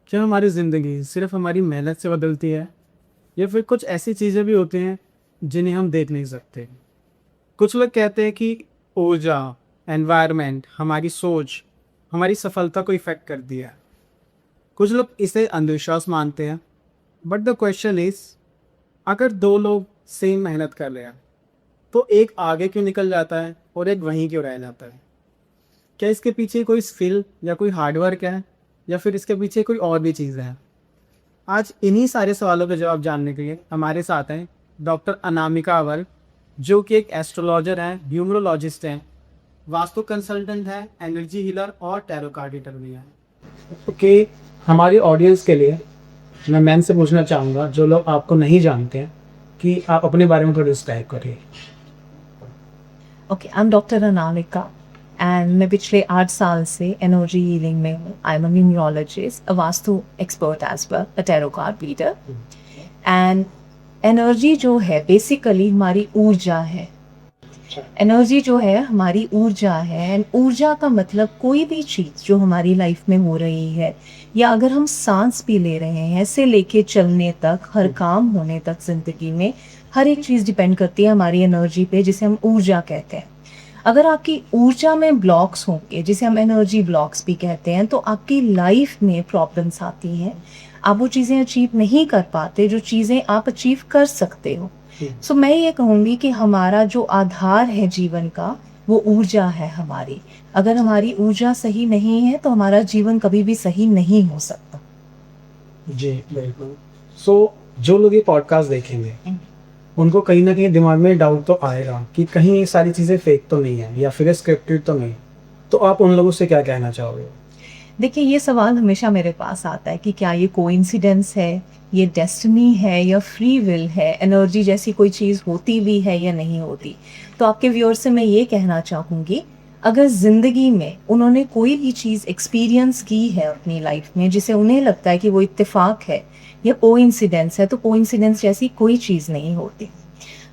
क्या हमारी ज़िंदगी सिर्फ हमारी मेहनत से बदलती है या फिर कुछ ऐसी चीज़ें भी होती हैं जिन्हें हम देख नहीं सकते? कुछ लोग कहते हैं कि ऊर्जा, एनवायरनमेंट, हमारी सोच, हमारी सफलता को इफ़ेक्ट कर दिया है। कुछ लोग इसे अंधविश्वास मानते हैं। बट द क्वेश्चन इज़, अगर दो लोग सेम मेहनत कर रहे हैं तो एक आगे क्यों निकल जाता है और एक वहीं क्यों रह जाता है? क्या इसके पीछे कोई स्किल या कोई हार्डवर्क है या फिर इसके पीछे कोई और भी चीज़ है? आज इन्हीं सारे सवालों के जवाब जानने के लिए हमारे साथ हैं डॉक्टर अनामिका अवर, जो कि एक एस्ट्रोलॉजर हैं, न्यूमरोलॉजिस्ट हैं, वास्तु कंसल्टेंट हैं, एनर्जी हीलर और टैरो कार्ड रीडर भी हैं। ओके, हमारी ऑडियंस के लिए मैं मैम से पूछना चाहूँगा, जो लोग आपको नहीं जानते हैं, कि आप अपने बारे में थोड़ा डिस्क्राइब करिए। Okay, I am doctor Anamika and मैं पिछले 8 साल से एनर्जी हीलिंग में हूँ। I am a numerologist, a vastu expert as well, a tarot card reader. And energy जो है बेसिकली हमारी ऊर्जा है। एनर्जी जो है हमारी ऊर्जा है, एंड ऊर्जा का मतलब कोई भी चीज़ जो हमारी लाइफ में हो रही है, या अगर हम सांस भी ले रहे हैं से लेके चलने तक, हर काम होने तक ज़िंदगी में हर एक चीज़ डिपेंड करती है हमारी एनर्जी पे, जिसे हम ऊर्जा कहते हैं। अगर आपकी ऊर्जा में ब्लॉक्स होंगे, जिसे हम एनर्जी ब्लॉक्स भी कहते हैं, तो आपकी लाइफ में प्रॉब्लम्स आती हैं। आप वो चीज़ें अचीव नहीं कर पाते जो चीज़ें आप अचीव कर सकते हो। सो मैं ये कहूँगी कि हमारा जो आधार है जीवन का, वो ऊर्जा है हमारी। अगर हमारी ऊर्जा सही नहीं है तो हमारा जीवन कभी भी सही नहीं हो सकता। जी, बिल्कुल। सो जो लोग ये पॉडकास्ट देखेंगे, उनको कहीं न कहीं दिमाग में डाउट तो आएगा कि कहीं ये सारी चीज़ें फेक तो नहीं है या फिर स्क्रिप्टेड तो नहीं। तो आप उन लोगों से क्या कहना चाहोगे? देखिए, ये सवाल हमेशा मेरे पास आता है कि क्या ये कोइंसिडेंस है, ये डेस्टिनी है या फ्री विल है, एनर्जी जैसी कोई चीज़ होती भी है या नहीं होती। तो आपके व्यूअर्स से मैं ये कहना चाहूँगी, अगर ज़िंदगी में उन्होंने कोई भी चीज़ एक्सपीरियंस की है अपनी लाइफ में, जिसे उन्हें लगता है कि वो इत्तेफ़ाक है या कोइंसिडेंस है, तो कोइंसिडेंस जैसी कोई चीज़ नहीं होती।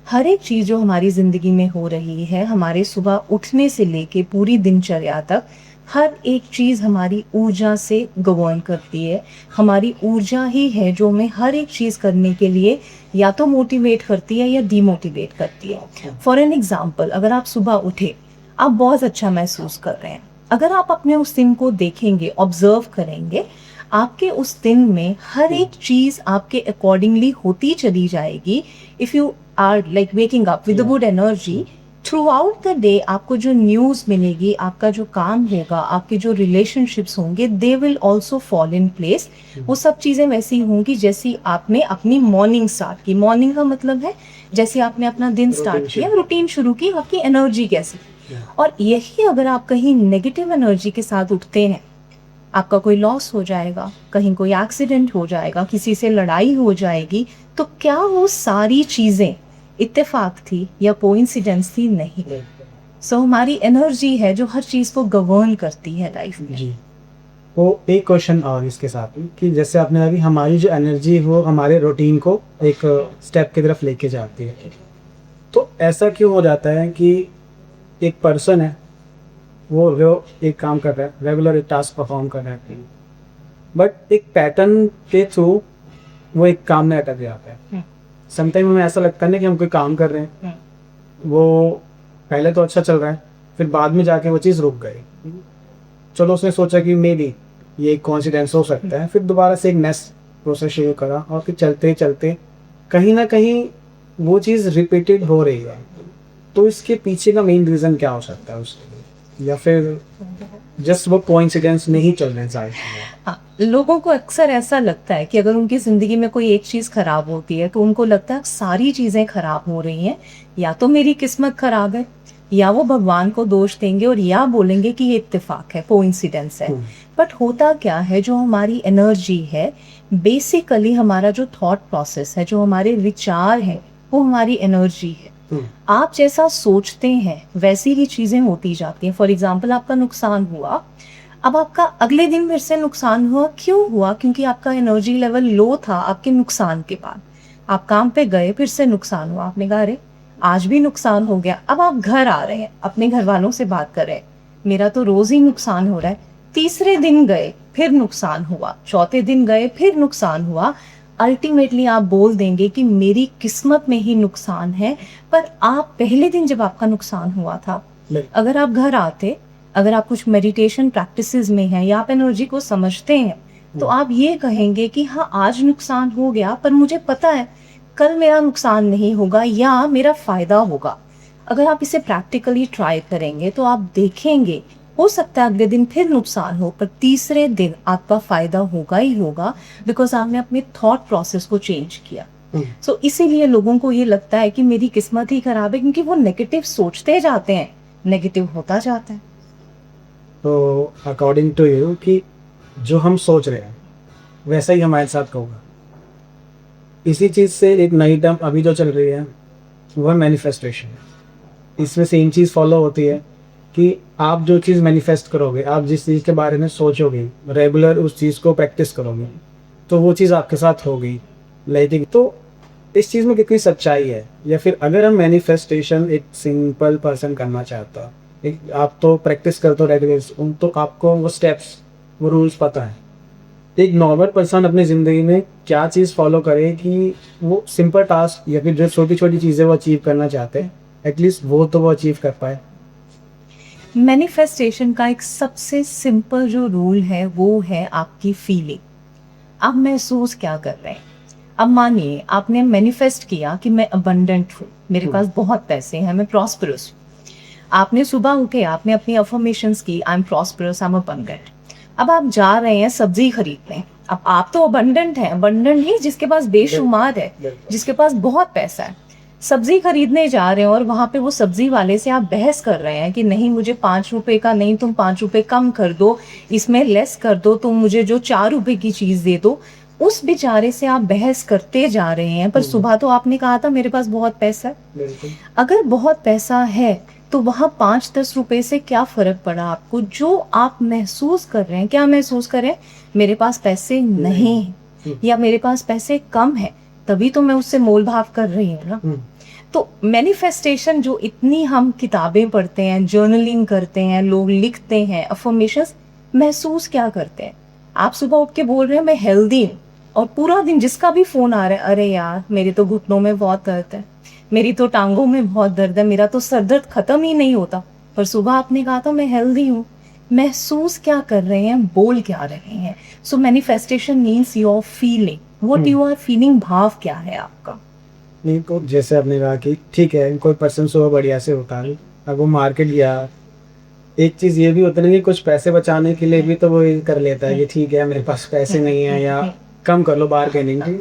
हर एक चीज़ जो हमारी ज़िंदगी में हो रही है, हमारे सुबह उठने से लेके पूरी दिनचर्या तक, हर एक चीज़ हमारी ऊर्जा से गवर्न करती है। हमारी ऊर्जा ही है जो हमें हर एक चीज़ करने के लिए या तो मोटिवेट करती है या डीमोटिवेट करती है। फॉर एन एग्ज़ाम्पल, अगर आप सुबह उठे, आप बहुत अच्छा महसूस कर रहे हैं। अगर आप अपने उस दिन को देखेंगे, ऑब्ज़र्व करेंगे, आपके उस दिन में हर एक चीज़ आपके अकॉर्डिंगली होती चली जाएगी। If you are like waking up with a good energy, throughout the day आपको जो न्यूज़ मिलेगी, आपका जो काम होगा, आपके जो रिलेशनशिप्स होंगे, they will also fall in place. वो सब चीज़ें वैसी होंगी जैसी आपने अपनी मॉर्निंग स्टार्ट की। मॉर्निंग का मतलब है जैसे आपने अपना दिन स्टार्ट किया, रूटीन शुरू की, आपकी एनर्जी कैसी। और यही अगर आप कहीं नेगेटिव एनर्जी के साथ उठते हैं, आपका कोई लॉस हो जाएगा, कहीं कोई एक्सीडेंट हो जाएगा, किसी से लड़ाई हो जाएगी, तो क्या वो सारी चीज़ें इत्तेफाक थी या कोइंसिडेंस थी? नहीं। सो हमारी एनर्जी है जो हर चीज़ को गवर्न करती है लाइफ में। जी। तो एक क्वेश्चन और इसके साथ ही, कि जैसे आपने अभी हमारी जो एनर्जी है वो हमारे रूटीन को एक स्टेप की तरफ लेके जाती है। तो ऐसा क्यों हो जाता है कि एक पर्सन है, वो एक काम कर रहा है, रेगुलर एक टास्क परफॉर्म कर रहा है, बट एक पैटर्न के थ्रू वो एक काम में अटक जाता है। समटाइम हमें ऐसा लगता है ना कि हम कोई काम कर रहे हैं, वो पहले तो अच्छा चल रहा है, फिर बाद में जाके वो चीज़ रुक गई। चलो उसने सोचा कि मे बी ये एक कॉन्सिडेंस हो सकता है, फिर दोबारा से एक नेक्स्ट प्रोसेस शुरू करा और फिर चलते चलते कहीं ना कहीं वो चीज़ रिपीटेड हो रही है। तो इसके पीछे का मेन रीज़न क्या हो सकता है उसके लिए, या फिर जस्ट वो कोइंसिडेंस नहीं चल रहे सारी चीज़ें? हाँ, लोगों को अक्सर ऐसा लगता है कि अगर उनकी ज़िंदगी में कोई एक चीज़ खराब होती है, तो उनको लगता है सारी चीज़ें खराब हो रही हैं, या तो मेरी किस्मत खराब है, या वो भगवान को दोष देंगे और या बोलेंगे कि ये इत्तेफाक है, कोइंसिडेंस है। बट होता क्या है, जो हमारी एनर्जी है, बेसिकली हमारा जो थॉट प्रोसेस है, जो हमारे विचार हैं, वो हमारी एनर्जी है। आप जैसा सोचते हैं वैसी ही चीज़ें होती जाती हैं। फॉर एग्ज़ाम्पल, आपका नुकसान हुआ, अब आपका अगले दिन फिर से नुकसान हुआ। क्यों हुआ? क्योंकि आपका एनर्जी लेवल लो था आपके नुकसान के बाद। आप काम पे गए, फिर से नुकसान हुआ, आपने कहा अरे आज भी नुकसान हो गया। अब आप घर आ रहे हैं, अपने घर वालों से बात कर रहे हैं, मेरा तो रोज ही नुकसान हो रहा है। तीसरे दिन गए, फिर नुकसान हुआ, चौथे दिन गए फिर नुकसान हुआ, अल्टीमेटली आप बोल देंगे कि मेरी किस्मत में ही नुकसान है। पर आप पहले दिन जब आपका नुकसान हुआ था, अगर आप घर आते, अगर आप कुछ मेडिटेशन प्रैक्टिसेस में हैं या आप एनर्जी को समझते हैं, तो आप ये कहेंगे कि हाँ आज नुकसान हो गया पर मुझे पता है कल मेरा नुकसान नहीं होगा या मेरा फायदा होगा। अगर आप इसे प्रैक्टिकली ट्राई करेंगे तो आप देखेंगे, हो सकता है अगले दिन फिर नुकसान हो पर तीसरे दिन आपका फायदा होगा ही होगा, बिकॉज आपने अपने थॉट प्रोसेस को चेंज किया। सो इसीलिए लोगों को ये लगता है कि मेरी किस्मत ही खराब है, क्योंकि वो नेगेटिव सोचते जाते हैं, नेगेटिव होता जाता है। तो अकॉर्डिंग टू यू कि जो हम सोच रहे हैं वैसा ही हमारे साथ होगा। इसी चीज़ से एक नई टर्म अभी जो चल रही है वह मैनिफेस्टेशन। इसमें सेम चीज़ फॉलो होती है कि आप जो चीज़ मैनिफेस्ट करोगे, आप जिस चीज़ के बारे में सोचोगे, रेगुलर उस चीज़ को प्रैक्टिस करोगे, तो वो चीज़ आपके साथ होगी। लाइक तो इस चीज़ में कितनी सच्चाई है? या फिर अगर हम मैनिफेस्टेशन एक सिंपल पर्सन करना चाहता है, एक आप तो प्रैक्टिस करते हो रेगुलर, तो आपको वो स्टेप्स, वो रूल्स पता है। एक नॉर्मल पर्सन अपनी ज़िंदगी में क्या चीज़ फॉलो करे कि वो सिंपल टास्क या फिर जो छोटी छोटी चीज़ें वो अचीव करना चाहते हैं, एटलीस्ट वो तो वो अचीव कर पाए। मैनिफेस्टेशन का एक सबसे सिंपल जो रूल है वो है आपकी फीलिंग। आप महसूस क्या कर रहे हैं? अब मानिए आपने मैनिफेस्ट किया कि मैं अबंडेंट हूँ, मेरे पास बहुत पैसे हैं, मैं प्रॉस्परस हूँ। आपने सुबह उठे, आपने अपनी अफर्मेशंस की, I am prosperous, I am abundant. अब आप जा रहे हैं सब्जी खरीदने। अब आप तो अबंडेंट हैं, अबंडेंट ही जिसके पास बेशुमार है, जिसके पास बहुत पैसा है। सब्जी खरीदने जा रहे हैं और वहां पे वो सब्जी वाले से आप बहस कर रहे हैं कि नहीं मुझे 5 रुपए का नहीं, तुम 5 रुपए कम कर दो, इसमें लेस कर दो, तुम मुझे जो 4 रुपए की चीज दे दो। उस बेचारे से आप बहस करते जा रहे हैं, पर सुबह तो आपने कहा था मेरे पास बहुत पैसा है। अगर बहुत पैसा है तो वहाँ 5-10 रुपए से क्या फर्क पड़ा आपको? जो आप महसूस कर रहे हैं, क्या महसूस कर रहे हैं? मेरे पास पैसे नहीं है या मेरे पास पैसे कम है, तभी तो मैं उससे मोल भाव कर रही हूँ ना। तो मैनिफेस्टेशन जो इतनी हम किताबें पढ़ते हैं, जर्नलिंग करते हैं, लोग लिखते हैं, अफर्मेशंस, महसूस क्या करते हैं? आप सुबह उठ के बोल रहे हैं मैं हेल्दी हूँ, और पूरा दिन जिसका भी फोन आ रहा है, अरे यार मेरे तो घुटनों में बहुत दर्द है, मेरी तो टांगों में बहुत दर्द है, मेरा तो सर दर्द खत्म ही नहीं होता, पर सुबह आपने कहा था मैं हेल्दी हूँ। महसूस क्या कर रहे हैं, बोल क्या रहे हैं? So manifestation means your feeling, what you are feeling, भाव क्या है आपका। नहीं तो जैसे आपने कहा कि ठीक है कोई पर्सन सुबह बढ़िया से होता है, अब वो मार्केट गया, एक चीज़ ये भी होता है ना कि कुछ पैसे बचाने के लिए भी तो वो ये कर लेता है कि ठीक है मेरे पास पैसे नहीं है या कम कर लो बार्गेनिंग की,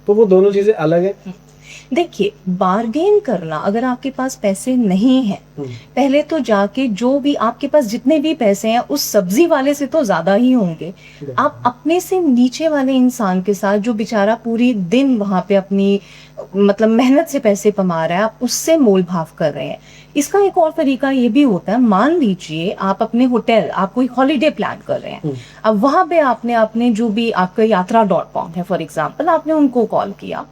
तो वो दोनों चीज़ें अलग है। देखिए, बार्गेन करना, अगर आपके पास पैसे नहीं हैं, पहले तो जाके जो भी आपके पास जितने भी पैसे हैं उस सब्जी वाले से तो ज्यादा ही होंगे, आप अपने से नीचे वाले इंसान के साथ जो बेचारा पूरी दिन वहां पे अपनी मतलब मेहनत से पैसे कमा रहा है, आप उससे मोल भाव कर रहे हैं। इसका एक और तरीका ये भी होता है, मान लीजिए आप अपने होटल, आप कोई हॉलीडे प्लान कर रहे हैं, अब वहां पे आपने अपने जो भी आपका यात्रा.com है फॉर एग्जाम्पल, आपने उनको कॉल किया,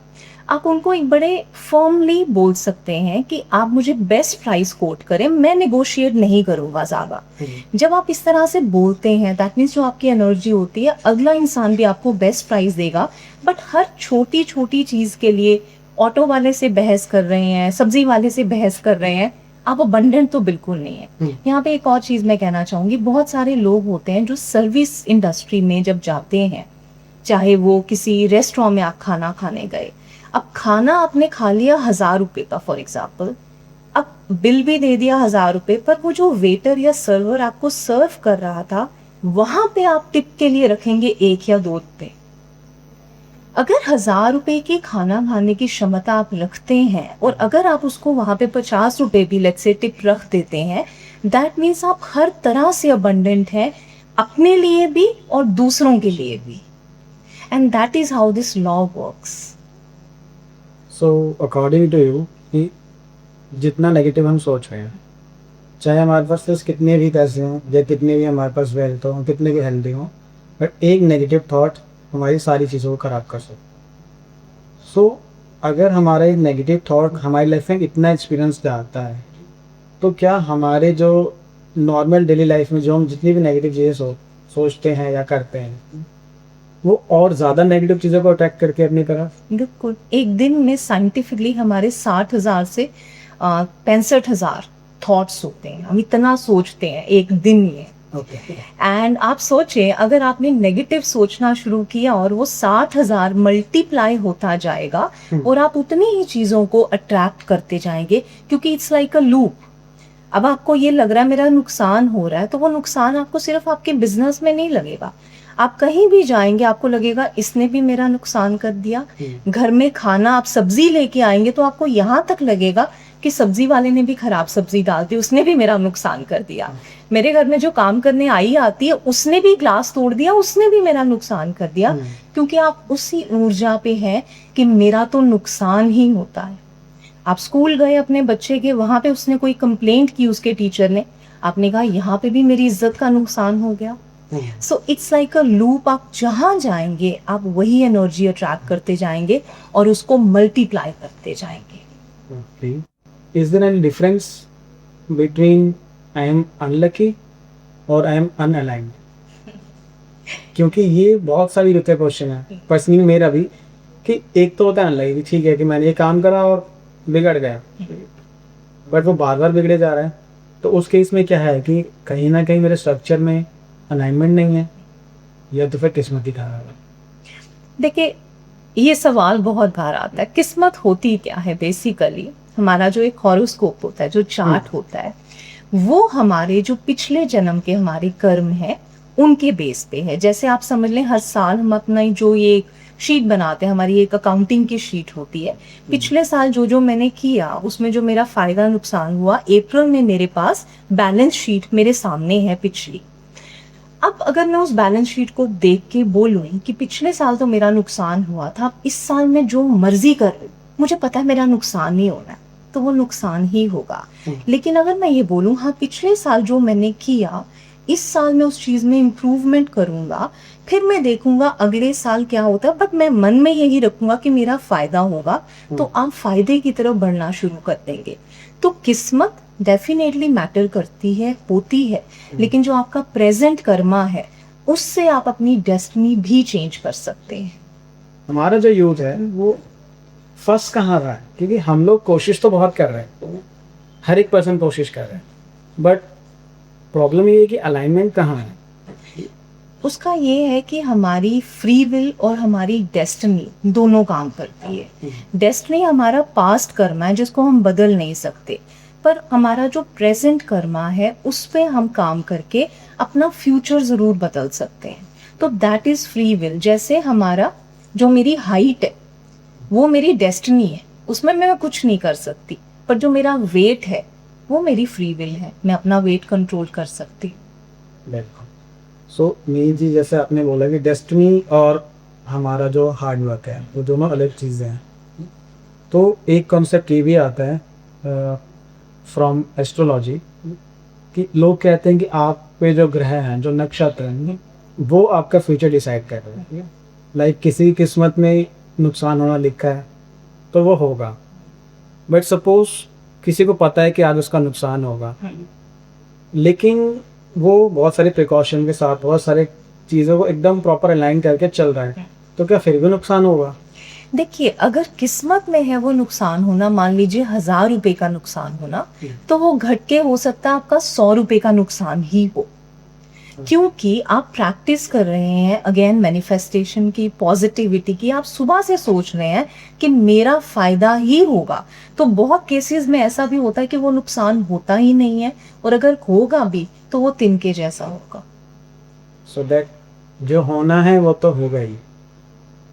आप उनको एक बड़े फर्मली बोल सकते हैं कि आप मुझे बेस्ट प्राइस कोट करें, मैं नेगोशिएट नहीं करूंगा ज्यादा। जब आप इस तरह से बोलते हैं, दैट मीन्स जो आपकी एनर्जी होती है, अगला इंसान भी आपको बेस्ट प्राइस देगा। बट हर छोटी छोटी चीज के लिए ऑटो वाले से बहस कर रहे हैं, सब्जी वाले से बहस कर रहे हैं, आप अबंडेंट तो बिल्कुल नहीं है। यहाँ पे एक और चीज मैं कहना चाहूंगी, बहुत सारे लोग होते हैं जो सर्विस इंडस्ट्री में जब जाते हैं, चाहे वो किसी रेस्टोरेंट में आप खाना खाने गए, अब खाना आपने खा लिया 1000 रुपए का फॉर एग्जाम्पल, अब बिल भी दे दिया 1000 रुपए, पर वो जो वेटर या सर्वर आपको सर्व कर रहा था, वहां पे आप टिप के लिए रखेंगे 1 या 2 रुपए। अगर 1000 रुपए की खाना खाने की क्षमता आप रखते हैं और अगर आप उसको वहां पे 50 रुपए भी लेट से टिप रख देते हैं, दैट मीन्स आप हर तरह से अबंडेंट हैं, अपने लिए भी और दूसरों के लिए भी। And that is how this law works. So according to you कि जितना नेगेटिव हम सोच रहे हैं, चाहे हमारे पास कितने भी पैसे हों या कितने भी हमारे पास वेल्थ हो, कितने भी हेल्दी हों, बट एक नेगेटिव थॉट हमारी सारी चीज़ों को ख़राब कर सकते। सो अगर हमारा एक नेगेटिव थॉट हमारी लाइफ में इतना एक्सपीरियंस आता है, तो क्या हमारे जो नॉर्मल डेली लाइफ में जो हम जितनी भी नेगेटिव चीज़ें सोचते हैं या करते हैं, वो और ज़्यादा नेगेटिव चीज़ों को अट्रैक्ट करके अपनी तरफ। बिल्कुल, एक दिन में साइंटिफिकली हमारे 60,000 से 65,000 थॉट्स होते हैं, हम इतना सोचते हैं एक दिन में। ओके। एंड आप सोचें, अगर आपने नेगेटिव सोचना शुरू किया और वो 60,000 मल्टीप्लाई होता जाएगा और आप उतनी ही चीज़ों को अट्रैक्ट करते जाएंगे, क्योंकि इट्स लाइक अ लूप। अब आपको ये लग रहा है मेरा नुकसान हो रहा है, तो वो नुकसान आपको सिर्फ आपके बिजनेस में नहीं लगेगा, आप कहीं भी जाएंगे आपको लगेगा इसने भी मेरा नुकसान कर दिया। घर में खाना आप सब्जी लेके आएंगे तो आपको यहाँ तक लगेगा कि सब्जी वाले ने भी खराब सब्जी डाल दी, उसने भी मेरा नुकसान कर दिया। मेरे घर में जो काम करने आई आती है उसने भी ग्लास तोड़ दिया, उसने भी मेरा नुकसान कर दिया। क्योंकि आप उसी ऊर्जा पे हैं कि मेरा तो नुकसान ही होता है। आप स्कूल गए अपने बच्चे के, वहां पे उसने कोई कंप्लेंट की उसके टीचर ने, आपने कहा यहाँ पे भी मेरी इज्जत का नुकसान हो गया। So it's like a loop, आप जहाँ जाएंगे आप वही एनर्जी अट्रैक्ट करते जाएंगे और उसको मल्टीप्लाई करते जाएंगे। Is there any difference between I am unlucky और आई एम अनअलाइंड? क्योंकि ये बहुत सारी होते क्वेश्चन है पर्सनली मेरा भी, कि एक तो होता है अनलकी, ठीक है कि मैंने ये काम करा और बिगड़ गया, बट वो बार बार बिगड़े जा रहा है, तो उस केस में क्या है कि कहीं ना कहीं मेरे स्ट्रक्चर में अलाइनमेंट नहीं है, या तो फिर किस्मत ही खराब है। देखिए, ये सवाल बहुत बार आता है, किस्मत होती क्या है? बेसिकली हमारा जो एक हॉरोस्कोप होता है, जो चार्ट होता है, वो हमारे जो पिछले जन्म के हमारे कर्म है उनके बेस पे है। जैसे आप समझ लें, हर साल हम अपना जो ये शीट बनाते हैं, हमारी एक अकाउंटिंग की शीट होती है, पिछले साल जो जो मैंने किया उसमें जो मेरा फायदा नुकसान हुआ, अप्रैल में मेरे पास बैलेंस शीट मेरे सामने है पिछली। अब अगर मैं उस बैलेंस शीट को देख के बोलूं कि पिछले साल तो मेरा नुकसान हुआ था, अब इस साल मैं जो मर्जी कर रही हूँ, मुझे पता है मेरा नुकसान नहीं होना है, तो वो नुकसान ही होगा। लेकिन अगर मैं ये बोलूं, हाँ पिछले साल जो मैंने किया, इस साल मैं उस चीज में इम्प्रूवमेंट करूंगा, फिर मैं देखूंगा अगले साल क्या होता है, बट मैं मन में यही रखूंगा कि मेरा फायदा होगा, तो आप फायदे की तरफ बढ़ना शुरू कर देंगे। तो किस्मत डेफिनेटली मैटर करती है, होती है, लेकिन जो आपका प्रेजेंट कर्मा है उससे आप अपनी डेस्टिनी भी चेंज कर सकते हैं। हमारा जो यूथ है वो फंस कहाँ रहा है, क्योंकि हम लोग कोशिश तो बहुत कर रहे हैं, हर एक पर्सन कोशिश कर रहे हैं, बट प्रॉब्लम ये है कि अलाइनमेंट कहाँ है। उसका ये है कि हमारी फ्री विल और हमारी डेस्टिनी दोनों काम करती है। डेस्टिनी हमारा पास्ट कर्मा है जिसको हम बदल नहीं सकते, पर हमारा जो प्रेजेंट कर्मा है उस पे हम काम करके अपना फ्यूचर ज़रूर बदल सकते हैं। तो दैट इज़ फ्री विल। जैसे हमारा जो मेरी हाइट है वो मेरी डेस्टिनी है, उसमें मैं कुछ नहीं कर सकती, पर जो मेरा वेट है वो मेरी फ्री विल है, मैं अपना वेट कंट्रोल कर सकती हूँ। बिल्कुल। सो मेन चीज़ जैसे आपने बोला कि डेस्टिनी और हमारा जो हार्ड वर्क है वो दोनों अलग चीज़ें हैं। तो एक कॉन्सेप्ट ये भी आता है फ्रॉम एस्ट्रोलॉजी कि लोग कहते हैं कि आप पे जो ग्रह हैं, जो नक्षत्र हैं, वो आपका फ्यूचर डिसाइड कर रहे हैं। लाइक किसी की किस्मत में नुकसान होना लिखा है तो वो होगा, बट सपोज किसी को पता है कि आज उसका नुकसान होगा, लेकिन वो बहुत सारे प्रिकॉशन के साथ बहुत सारे चीज़ों को एकदम प्रॉपर अलाइन करके चल रहा है, तो क्या फिर भी नुकसान होगा? देखिए, अगर किस्मत में है वो नुकसान होना, मान लीजिए 1,000 रुपए का नुकसान होना, तो वो घट के हो सकता है आपका 100 रुपए का नुकसान ही हो, क्योंकि आप प्रैक्टिस कर रहे हैं अगेन मैनिफेस्टेशन की, पॉजिटिविटी की। आप सुबह से सोच रहे हैं कि मेरा फायदा ही होगा, तो बहुत केसेस में ऐसा भी होता है कि वो नुकसान होता ही नहीं है, और अगर होगा भी तो वो तिनके जैसा होगा। सो दैट जो होना है वो तो होगा ही,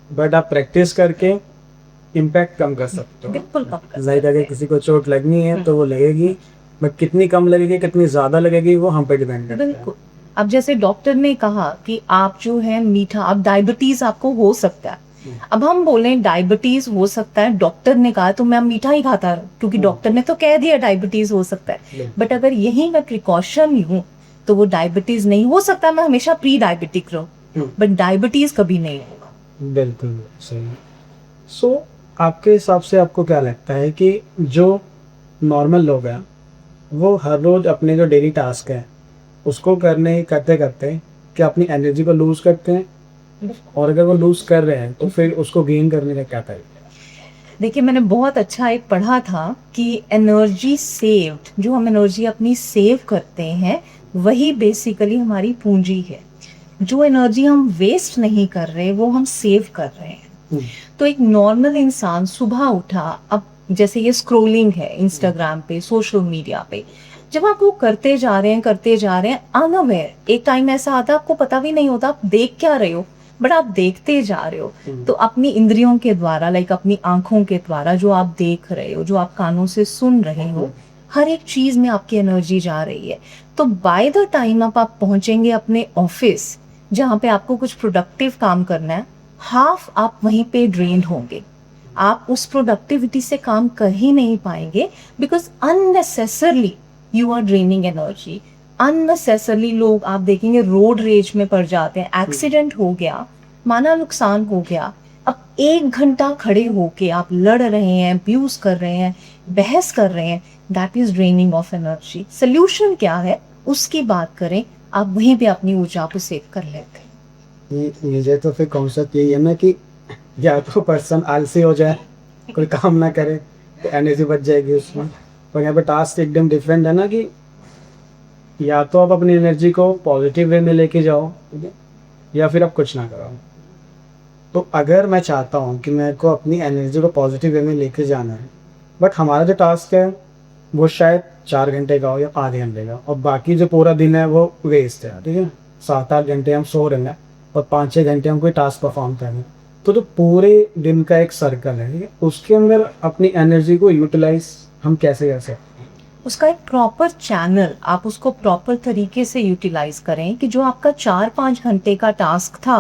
बट आप प्रैक्टिस करके इम्पैक्ट कम कर सकते हो। बिल्कुल कम कर लाइक सकते अगर हैं। किसी को चोट लगनी है तो वो लगेगी, बट कितनी कम लगेगी कितनी ज़्यादा लगेगी वो हम पे डिपेंड करता है। बिल्कुल। अब जैसे डॉक्टर ने कहा कि आप जो है मीठा, आप डायबिटीज आपको हो सकता है, अब हम बोलें डायबिटीज हो सकता है, डॉक्टर ने कहा तो मैं अब मीठा ही खाता रहूं क्योंकि डॉक्टर ने तो कह दिया डायबिटीज हो सकता है, बट अगर यही मैं प्रिकॉशन लूं तो वो डायबिटीज नहीं हो सकता, मैं हमेशा प्री डायबिटिक रहूं, बट डायबिटीज कभी नहीं होगा। बिल्कुल सही। सो आपके हिसाब से आपको क्या लगता है कि जो नॉर्मल लोग हैं वो हर रोज अपने जो डेली टास्क है उसको करते करते क्या अपनी एनर्जी को लूज करते हैं, और अगर वो लूज कर रहे हैं तो फिर उसको गेन करने का क्या तरीका देखिए, मैंने बहुत अच्छा एक पढ़ा था कि एनर्जी सेव्ड, जो हम एनर्जी अपनी सेव करते हैं, वही बेसिकली हमारी पूंजी है। जो एनर्जी हम वेस्ट नहीं कर रहे वो हम सेव कर रहे हैं। है? तो एक नॉर्मल इंसान सुबह उठा, अब जैसे ये स्क्रोलिंग है इंस्टाग्राम पे, सोशल मीडिया पे, जब आप वो करते जा रहे हैं अनअवेयर, एक टाइम ऐसा आता है आपको पता भी नहीं होता आप देख क्या रहे हो, बट आप देखते जा रहे हो। तो अपनी इंद्रियों के द्वारा, लाइक अपनी आंखों के द्वारा जो आप देख रहे हो, जो आप कानों से सुन रहे हो, हर एक चीज में आपकी एनर्जी जा रही है। तो बाय द टाइम आप पहुंचेंगे अपने ऑफिस जहाँ पे आपको कुछ प्रोडक्टिव काम करना है, हाफ आप वहीं पे ड्रेन्ड होंगे, आप उस प्रोडक्टिविटी से काम कर ही नहीं पाएंगे, because unnecessarily you are draining energy. Unnecessarily लोग आप देखेंगे रोड रेज में पड़ जाते हैं, एक्सीडेंट हो गया, माना नुकसान हो गया, अब 1 घंटा खड़े होके आप लड़ रहे हैं, अब्यूज कर रहे हैं, बहस कर रहे हैं, that is draining of energy. Solution क्या है उसकी बात करें, आप वहीं पे अपनी ऊर्जा को सेव कर लेते हैं। ये तो फिर कॉन्सेप्ट यही है ना कि या तो पर्सन आलसी हो जाए, कोई काम ना करे, तो एनर्जी बच जाएगी उसमें। पर यहाँ पे टास्क एकदम डिफरेंट है ना, कि या तो आप अपनी एनर्जी को पॉजिटिव वे में लेके जाओ, ठीक है, या फिर आप कुछ ना करो। तो अगर मैं चाहता हूँ कि मेरे को अपनी एनर्जी को पॉजिटिव वे में लेके जाना है, बट हमारा जो टास्क है वो शायद 4 घंटे का हो या 5 घंटे का, और बाकी जो पूरा दिन है वो वेस्ट है, ठीक है, 7-8 घंटे हम सो रहे हैं और 5-6 घंटे हम कोई टास्क परफॉर्म कर रहे हैं। तो जो पूरे दिन का एक सर्कल है, ठीक है, उसके अंदर अपनी एनर्जी को यूटिलाइज हम कैसे कर सकते हैं? उसका एक प्रॉपर चैनल, आप उसको प्रॉपर तरीके से यूटिलाइज करें कि जो आपका 4-5 घंटे का टास्क था,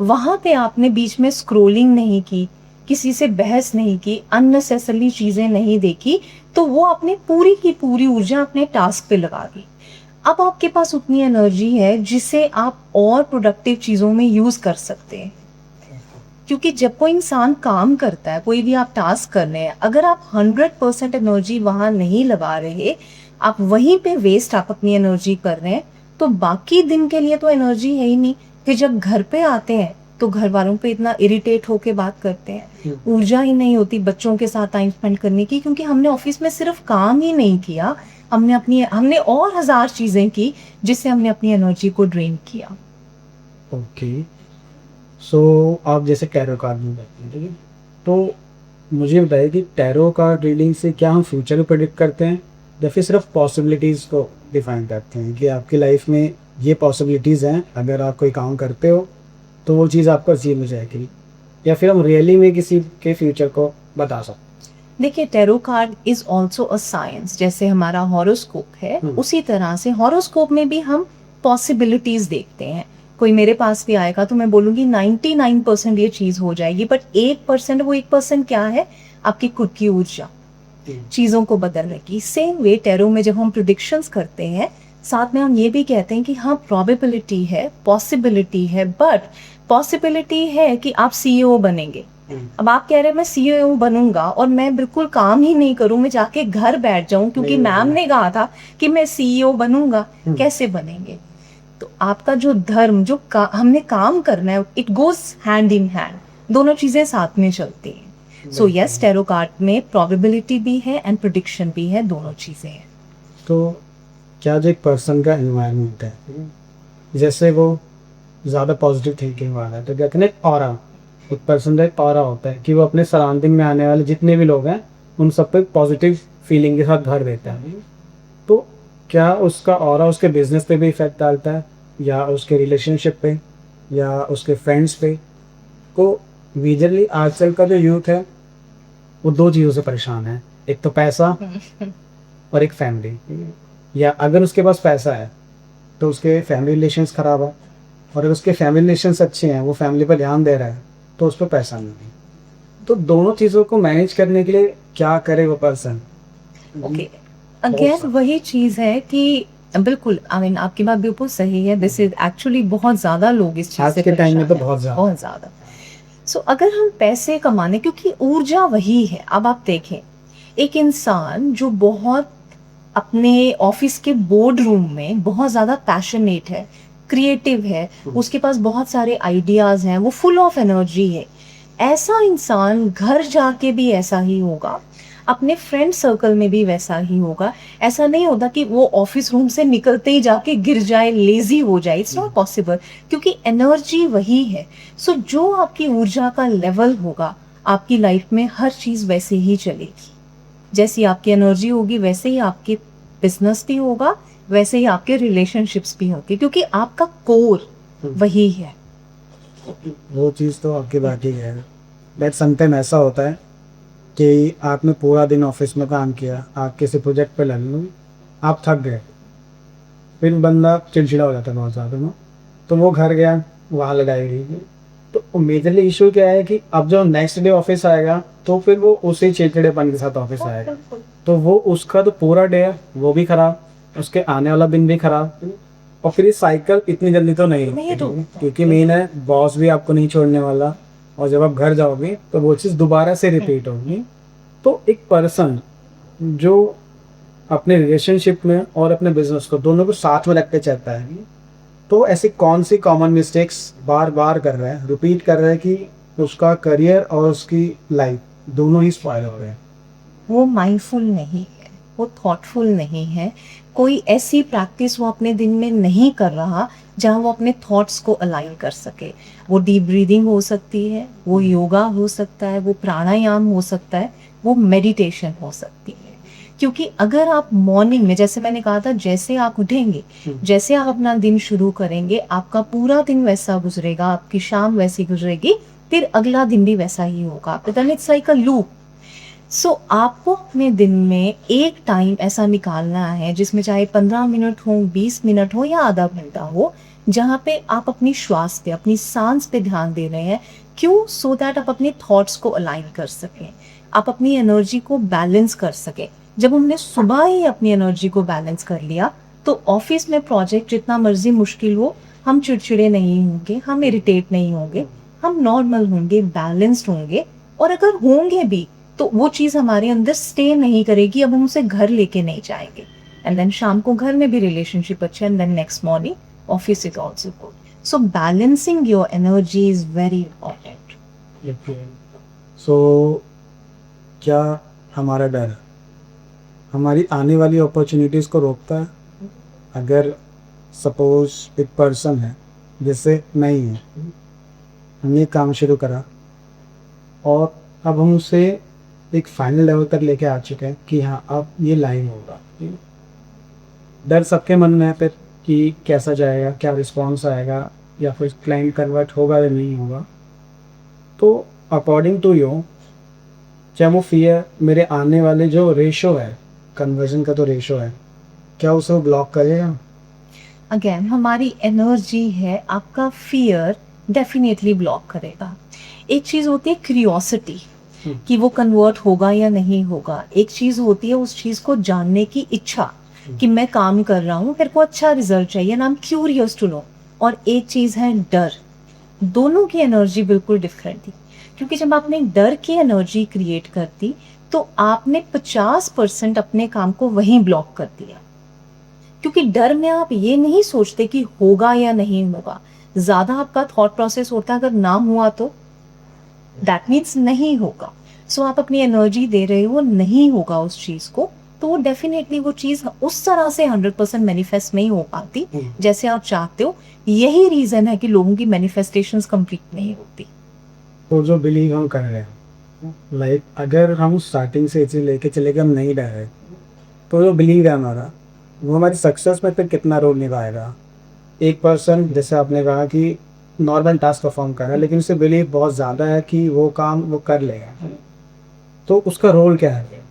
वहां पे आपने बीच में स्क्रोलिंग नहीं की, किसी से बहस नहीं की, अननेसेसरली चीजें नहीं देखी, तो वो आपने पूरी की पूरी ऊर्जा अपने टास्क पे लगा दी। अब आपके पास उतनी एनर्जी है जिसे आप और प्रोडक्टिव चीजों में यूज कर सकते हैं। क्योंकि जब कोई इंसान काम करता है, कोई भी आप टास्क कर रहे हैं, अगर आप 100% एनर्जी वहां नहीं लगा रहे, आप वहीं पे वेस्ट आप अपनी एनर्जी कर रहे हैं, तो बाकी दिन के लिए तो एनर्जी है ही नहीं। फिर जब घर पे आते हैं तो घर वालों पे इतना इरिटेट होके बात करते हैं, ऊर्जा ही नहीं होती बच्चों के साथ टाइम स्पेंड करने की, क्योंकि हमने ऑफिस में सिर्फ काम ही नहीं किया, हमने और 1000 चीजें की जिससे हमने अपनी एनर्जी को ड्रेन किया। ओके, सो आप जैसे टैरो कार्ड में करते हैं, ठीक है, तो मुझे बताइए कि टैरो कार्ड रीडिंग से क्या हम फ्यूचर को प्रेडिक्ट करते हैं, या फिर सिर्फ पॉसिबिलिटीज़ को डिफाइन करते हैं कि आपकी लाइफ में ये पॉसिबिलिटीज़ हैं, अगर आप कोई काम करते हो तो वो चीज़ आपको अचीव हो जाएगी, या फिर हम रियली में किसी के फ्यूचर को बता सकते हैं? देखिए, tarot card is also a science, जैसे हमारा हॉरोस्कोप है, उसी तरह से हॉरोस्कोप में भी हम पॉसिबिलिटीज देखते हैं। कोई मेरे पास भी आएगा तो मैं बोलूंगी 99% ये चीज हो जाएगी, बट 1%, वो 1% क्या है, आपकी खुद की ऊर्जा चीजों को बदलने की। सेम वे टैरो में जब हम प्रिडिक्शंस करते हैं, साथ में हम ये भी कहते हैं कि हाँ, प्रोबेबिलिटी है, पॉसिबिलिटी है, बट पॉसिबिलिटी है कि आप सीईओ बनेंगे। अब आप कह रहे हैं मैं सीईओ बनूंगा और मैं बिल्कुल काम ही नहीं करूं, मैं जाके घर बैठ जाऊं क्योंकि मैम ने कहा था कि मैं सीईओ बनूंगा, कैसे बनेंगे? तो आपका जो धर्म, हमने काम करना है, it goes hand in hand, दोनों चीजें साथ में चलती हैं। सो यस, टैरो कार्ड में प्रोबेबिलिटी भी है एंड प्रेडिक्शन भी है, दोनों चीजें हैं। तो क्या जो एक पर्सन का एनवायरनमेंट है, जैसे वो ज़्यादा पॉजिटिव थिंकिंग वाला है, तो कहते हैं ऑरा, एक पर्सन का एक ऑरा होता है कि वो अपने सराउंडिंग में आने वाले जितने भी लोग हैं उन सब पे पॉजिटिव फीलिंग के साथ भर देता है। तो क्या उसका ऑरा उसके बिजनेस पे भी इफेक्ट डालता है, या उसके रिलेशनशिप पे, या उसके फ्रेंड्स पे? तो मेजरली आजकल का जो यूथ है वो 2 चीज़ों से परेशान है, एक तो पैसा और एक फैमिली। या अगर उसके पास पैसा है तो उसके फैमिली रिलेशंस ख़राब है, और अगर उसके फैमिली रिलेशंस अच्छे हैं, वो फैमिली पर ध्यान दे रहा है, तो उस पर पैसा नहीं है। तो दोनों चीज़ों को मैनेज करने के लिए क्या करे वो पर्सन? ओके, अगेन वही चीज है कि बिल्कुल, आई मीन आपकी बात बिल्कुल सही है। दिस इज एक्चुअली बहुत ज्यादा लोग इस चीज आज से के टाइम में तो परेशान हैं, बहुत ज़्यादा। बहुत ज्यादा। सो अगर हम पैसे कमाने, क्योंकि ऊर्जा वही है। अब आप देखें, एक इंसान जो बहुत अपने ऑफिस के बोर्ड रूम में बहुत ज्यादा पैशनेट है, क्रिएटिव है, उसके पास बहुत सारे आइडियाज हैं, वो फुल ऑफ एनर्जी है, ऐसा इंसान घर जाके भी ऐसा ही होगा, अपने फ्रेंड सर्कल में भी वैसा ही होगा। ऐसा नहीं होता कि वो ऑफिस रूम से निकलते ही जाके गिर जाए, लेजी हो जाए, इट्स नॉट पॉसिबल, क्योंकि एनर्जी वही है। सो जो आपकी ऊर्जा का लेवल होगा, आपकी लाइफ में हर चीज वैसे ही चलेगी। जैसी आपकी एनर्जी होगी वैसे ही आपके बिजनेस भी होगा, वैसे ही आपके रिलेशनशिप्स भी होंगे, क्योंकि आपका कोर वही है। वो चीज़ तो आपकी बात ही है। बट समटाइम ऐसा होता है कि आपने पूरा दिन ऑफिस में काम किया, आप किसी प्रोजेक्ट पे लग लो, आप थक गए, फिर बंदा चिड़चिड़ा हो जाता है बहुत ज़्यादा ना, तो वो घर गया, वहाँ लड़ाई हुई। तो मेजरली इशू क्या है कि अब जो नेक्स्ट डे ऑफिस आएगा तो फिर वो उसी चिड़चिड़ेपन के साथ ऑफिस आएगा, तो वो उसका तो पूरा डे है वो भी खराब, उसके आने वाला दिन भी खराब, और फिर ये साइकिल इतनी जल्दी तो नहीं तो क्योंकि मेन है बॉस भी आपको नहीं छोड़ने वाला, और जब आप घर जाओगे तो वो चीज़ दोबारा से रिपीट होगी। तो एक पर्सन जो अपने रिलेशनशिप में और अपने बिजनेस को दोनों को साथ में रख के चलता है, तो ऐसी कौन सी कॉमन मिस्टेक्स बार बार कर रहा है, रिपीट कर रहा है कि उसका करियर और उसकी लाइफ दोनों ही स्पॉइल हो रहे हैं? वो माइंडफुल नहीं है, वो थॉटफुल नहीं है, कोई ऐसी प्रैक्टिस वो अपने दिन में नहीं कर रहा जहाँ वो अपने थॉट्स को अलाइन कर सके। वो डीप ब्रीदिंग हो सकती है, वो योगा हो सकता है, वो प्राणायाम हो सकता है, वो मेडिटेशन हो सकती है। क्योंकि अगर आप मॉर्निंग में, जैसे मैंने कहा था, जैसे आप उठेंगे, जैसे आप अपना दिन शुरू करेंगे, आपका पूरा दिन वैसा गुजरेगा, आपकी शाम वैसी गुजरेगी, फिर अगला दिन भी वैसा ही होगा। It's like a loop. So आपको अपने दिन में एक टाइम ऐसा निकालना है जिसमें चाहे 15 मिनट हो, 20 मिनट हो या आधा घंटा हो, जहाँ पे आप अपनी श्वास पे, अपनी सांस पे ध्यान दे रहे हैं। क्यों? सो दैट आप अपने थॉट्स को अलाइन कर सकें, आप अपनी एनर्जी को बैलेंस कर सकें। जब हमने सुबह ही अपनी एनर्जी को बैलेंस कर लिया, तो ऑफिस में प्रोजेक्ट जितना मर्जी मुश्किल हो, हम चिड़चिड़े नहीं होंगे, हम इरिटेट नहीं होंगे, हम नॉर्मल होंगे, बैलेंस्ड होंगे। और अगर होंगे भी तो वो चीज़ हमारे अंदर स्टे नहीं करेगी, अब हम उसे घर लेके नहीं जाएंगे। एंड देन शाम को घर में भी रिलेशनशिप अच्छे, and then next morning office is also good. So balancing your energy is very important. So क्या हमारा डर हमारी आने वाली अपॉर्चुनिटीज़ को रोकता है? अगर सपोज एक पर्सन है जैसे नहीं है, हमने काम शुरू करा और अब हम उसे एक फाइनल लेवल तक लेके आ चुके हैं कि हाँ अब ये लाइन होगा, डर सबके मन में है फिर कि कैसा जाएगा, क्या रिस्पॉन्स आएगा, या फिर क्लाइंट कन्वर्ट होगा या नहीं होगा। तो अकॉर्डिंग टू यू, क्या वो फियर मेरे आने वाले जो रेशो है, कन्वर्जन का तो रेशो है, क्या उसे ब्लॉक करेगा? अगेन हमारी एनर्जी है, आपका फियर डेफिनेटली ब्लॉक करेगा। एक चीज़ होती है क्यूरियोसिटी, कि वो कन्वर्ट होगा या नहीं होगा। एक चीज़ होती है उस चीज़ को जानने की इच्छा, कि मैं काम कर रहा हूँ, मेरे को अच्छा रिजल्ट चाहिए, and I am curious to know. और एक चीज़ है डर। दोनों की एनर्जी बिल्कुल डिफरेंट थी, क्योंकि जब आपने डर की एनर्जी क्रिएट कर दी, तो आपने 50% अपने काम को वहीं ब्लॉक कर दिया। क्योंकि डर में आप ये नहीं सोचते कि होगा या नहीं होगा, ज़्यादा आपका थॉट प्रोसेस होता है अगर ना हुआ तो दैट मीन्स नहीं होगा। सो आप अपनी एनर्जी दे रहे हो, नहीं होगा उस चीज़ को, तो वो डेफिनेटली वो चीज़ उस तरह से 100% मैनिफेस्ट नहीं हो पाती जैसे आप चाहते हो। यही रीज़न है कि लोगों की मैनिफेस्टेशंस कंप्लीट नहीं होती। तो जो बिलीव हम कर रहे हैं, लाइक अगर हम स्टार्टिंग से इसे लेके चले गए, हम नहीं डर रहे, तो जो बिलीव है हमारा, वो हमारी सक्सेस में फिर कितना रोल निभाएगा? एक पर्सन जैसे आपने कहा कि नॉर्मल टास्क परफॉर्म कर रहा है, लेकिन उसे बिलीव बहुत ज़्यादा है कि वो काम वो कर लेगा, तो उसका रोल क्या है?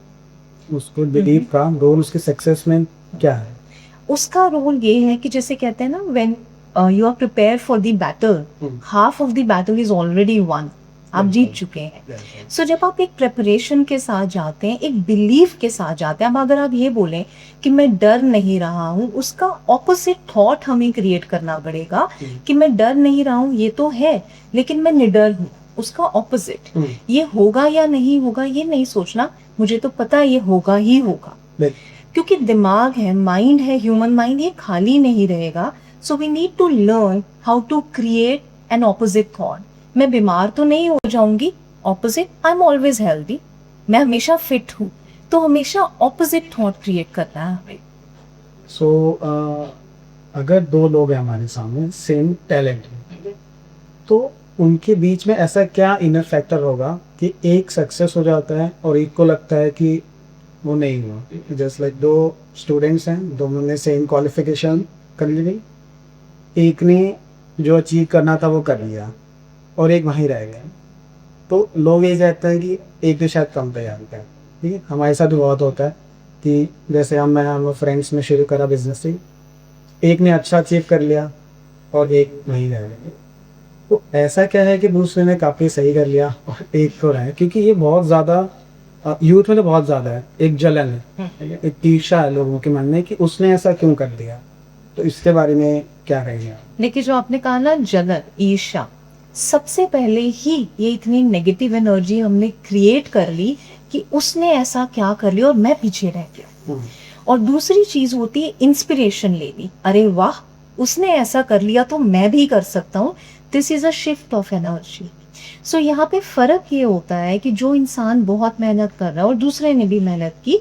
उसको बिलीव का रोल उसकी सक्सेस में क्या है? उसका रोल ये है कि जैसे कहते हैं ना, when you are prepare for the battle, half of the battle is already won, आप जीत चुके हैं। सो जब आप एक प्रेपरेशन के साथ जाते हैं, एक बिलीफ के साथ जाते हैं, अब अगर आप ये बोलें कि मैं डर नहीं रहा हूँ, उसका ऑपोजिट थॉट हमें क्रिएट करना पड़ेगा कि मैं डर नहीं रहा हूँ, ये तो है, लेकिन मैं निडर हूँ। उसका ऑपोजिट, ये होगा या नहीं होगा ये नहीं सोचना, मुझे तो पता है ये होगा ही होगा। क्योंकि दिमाग है, माइंड है, ह्यूमन माइंड, ये खाली नहीं रहेगा। So we need to learn how to create an opposite thought. मैं बीमार तो नहीं हो जाऊंगी, opposite, I am always healthy, मैं हमेशा फिट हूँ, तो हमेशा ऑपोजिट थॉट क्रिएट करना है हमें। सो अगर दो लोग हैं हमारे सामने, सेम टैलेंट है, तो उनके बीच में ऐसा क्या इनर फैक्टर होगा कि एक सक्सेस हो जाता है और एक को लगता है कि वो नहीं हुआ। जस्ट लाइक दो स्टूडेंट्स हैं, दोनों ने सेम क्वालिफिकेशन कर ली, एक ने जो अचीव करना था वो कर लिया और एक वहीं रह गया। तो लोग ये कहते हैं कि एक तो शायद कम तैयार है। ठीक है, हमारे साथ भी बहुत होता है कि जैसे हम फ्रेंड्स में शुरू करा बिजनेस ही, एक ने अच्छा अचीव कर लिया और एक वहीं रह गया। तो ऐसा क्या है कि दूसरे ने काफ़ी सही कर लिया और एक को रहा है? क्योंकि ये बहुत ज़्यादा यूथ में तो बहुत ज़्यादा है, एक जलन है, ठीक है? एक ईर्ष्या है लोगों के मन में कि उसने ऐसा क्यों कर दिया। तो इसके बारे में क्या कहेंगे आप? देखिए, जो आपने कहा ना, जलन, ईर्ष्या, सबसे पहले ही ये इतनी नेगेटिव एनर्जी हमने क्रिएट कर ली कि उसने ऐसा क्या कर लिया और मैं पीछे रह गया। और दूसरी चीज होती है इंस्पिरेशन लेनी, अरे वाह, उसने ऐसा कर लिया तो मैं भी कर सकता हूँ। This is a shift of energy. So यहाँ पे फर्क ये होता है कि जो इंसान बहुत मेहनत कर रहा है और दूसरे ने भी मेहनत की,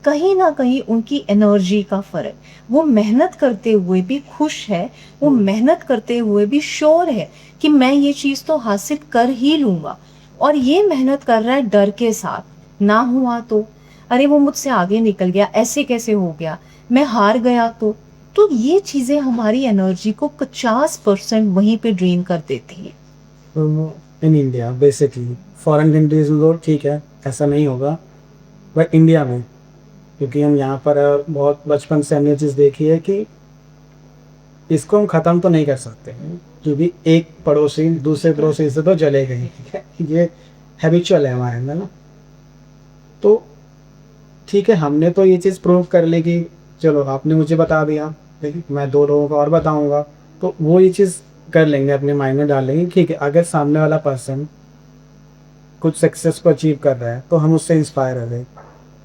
कहीं ना कहीं उनकी एनर्जी का फर्क, वो मेहनत करते हुए भी खुश है, वो मेहनत करते हुए भी श्योर है कि मैं ये चीज तो हासिल कर ही लूंगा, और ये मेहनत कर रहा है डर के साथ, ना हुआ तो, अरे वो मुझसे आगे निकल गया, ऐसे कैसे हो गया, मैं हार गया तो ये चीजें हमारी एनर्जी को 50% वहीं पे ड्रेन कर देती है। In India basically, foreign countries में तो ठीक है, ऐसा नहीं होगा, बट इंडिया में, क्योंकि हम यहाँ पर बहुत बचपन से हमने चीज़ देखी है कि इसको हम ख़त्म तो नहीं कर सकते, क्योंकि एक पड़ोसी दूसरे पड़ोसी से तो जले गए, ठीक है, ये हैबिचुअल है हमारे अंदर ना। तो ठीक है, हमने तो ये चीज़ प्रूव कर ली कि चलो आपने मुझे बता दिया, ठीक है, मैं दो लोगों को और बताऊंगा, तो वो ये चीज़ कर लेंगे, अपने माइंड में डाल लेंगे। ठीक है, अगर सामने वाला पर्सन कुछ सक्सेस को अचीव कर रहा है तो हम उससे इंस्पायर हो गए।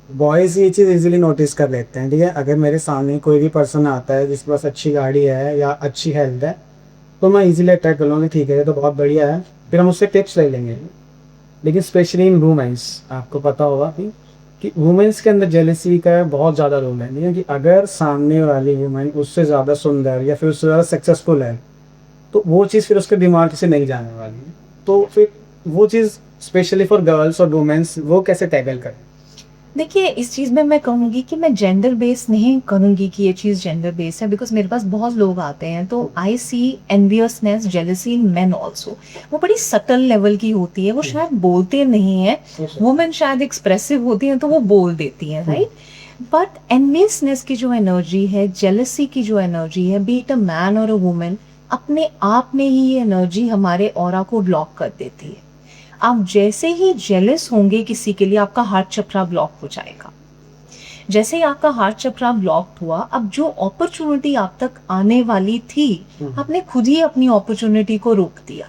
बॉयज़ ये चीज़ इजीली नोटिस कर लेते हैं, ठीक है, अगर मेरे सामने कोई भी पर्सन आता है जिसके पास अच्छी गाड़ी है या अच्छी हेल्थ है, तो मैं इजीली अट्रैक्ट कर लूँगी, ठीक है ये तो बहुत बढ़िया है, फिर हम उससे टिप्स ले लेंगे। लेकिन स्पेशली इन वुमेंस, आपको पता होगा कि वुमेंस के अंदर जेलसी का बहुत ज़्यादा रोल है, नहीं है कि अगर सामने वाली वुमेन उससे ज़्यादा सुंदर या फिर उससे ज़्यादा सक्सेसफुल है, तो वो चीज़ फिर उसके दिमाग से नहीं जाने वाली है। तो फिर वो चीज़ स्पेशली फॉर गर्ल्स और वुमेन्स, वो कैसे टैकल करें? देखिए, इस चीज़ में मैं कहूँगी कि मैं जेंडर बेस नहीं करूँगी कि ये चीज़ जेंडर बेस है, बिकॉज मेरे पास बहुत लोग आते हैं, तो I see enviousness, jealousy in men also. वो बड़ी सटल लेवल की होती है, वो शायद बोलते नहीं है, वुमेन शायद एक्सप्रेसिव होती हैं तो वो बोल देती हैं, राइट। बट एनवियसनेस की जो एनर्जी है, जेलसी की जो एनर्जी है, बी इट अ मैन और अ वुमेन, अपने आप में ही ये एनर्जी हमारे ऑरा को ब्लॉक कर देती है। आप जैसे ही जेलस होंगे किसी के लिए, आपका हार्ट चक्रा ब्लॉक हो जाएगा। जैसे ही आपका हार्ट चक्रा ब्लॉक हुआ, अब जो अपॉर्चुनिटी आप तक आने वाली थी, आपने खुद ही अपनी अपॉर्चुनिटी को रोक दिया।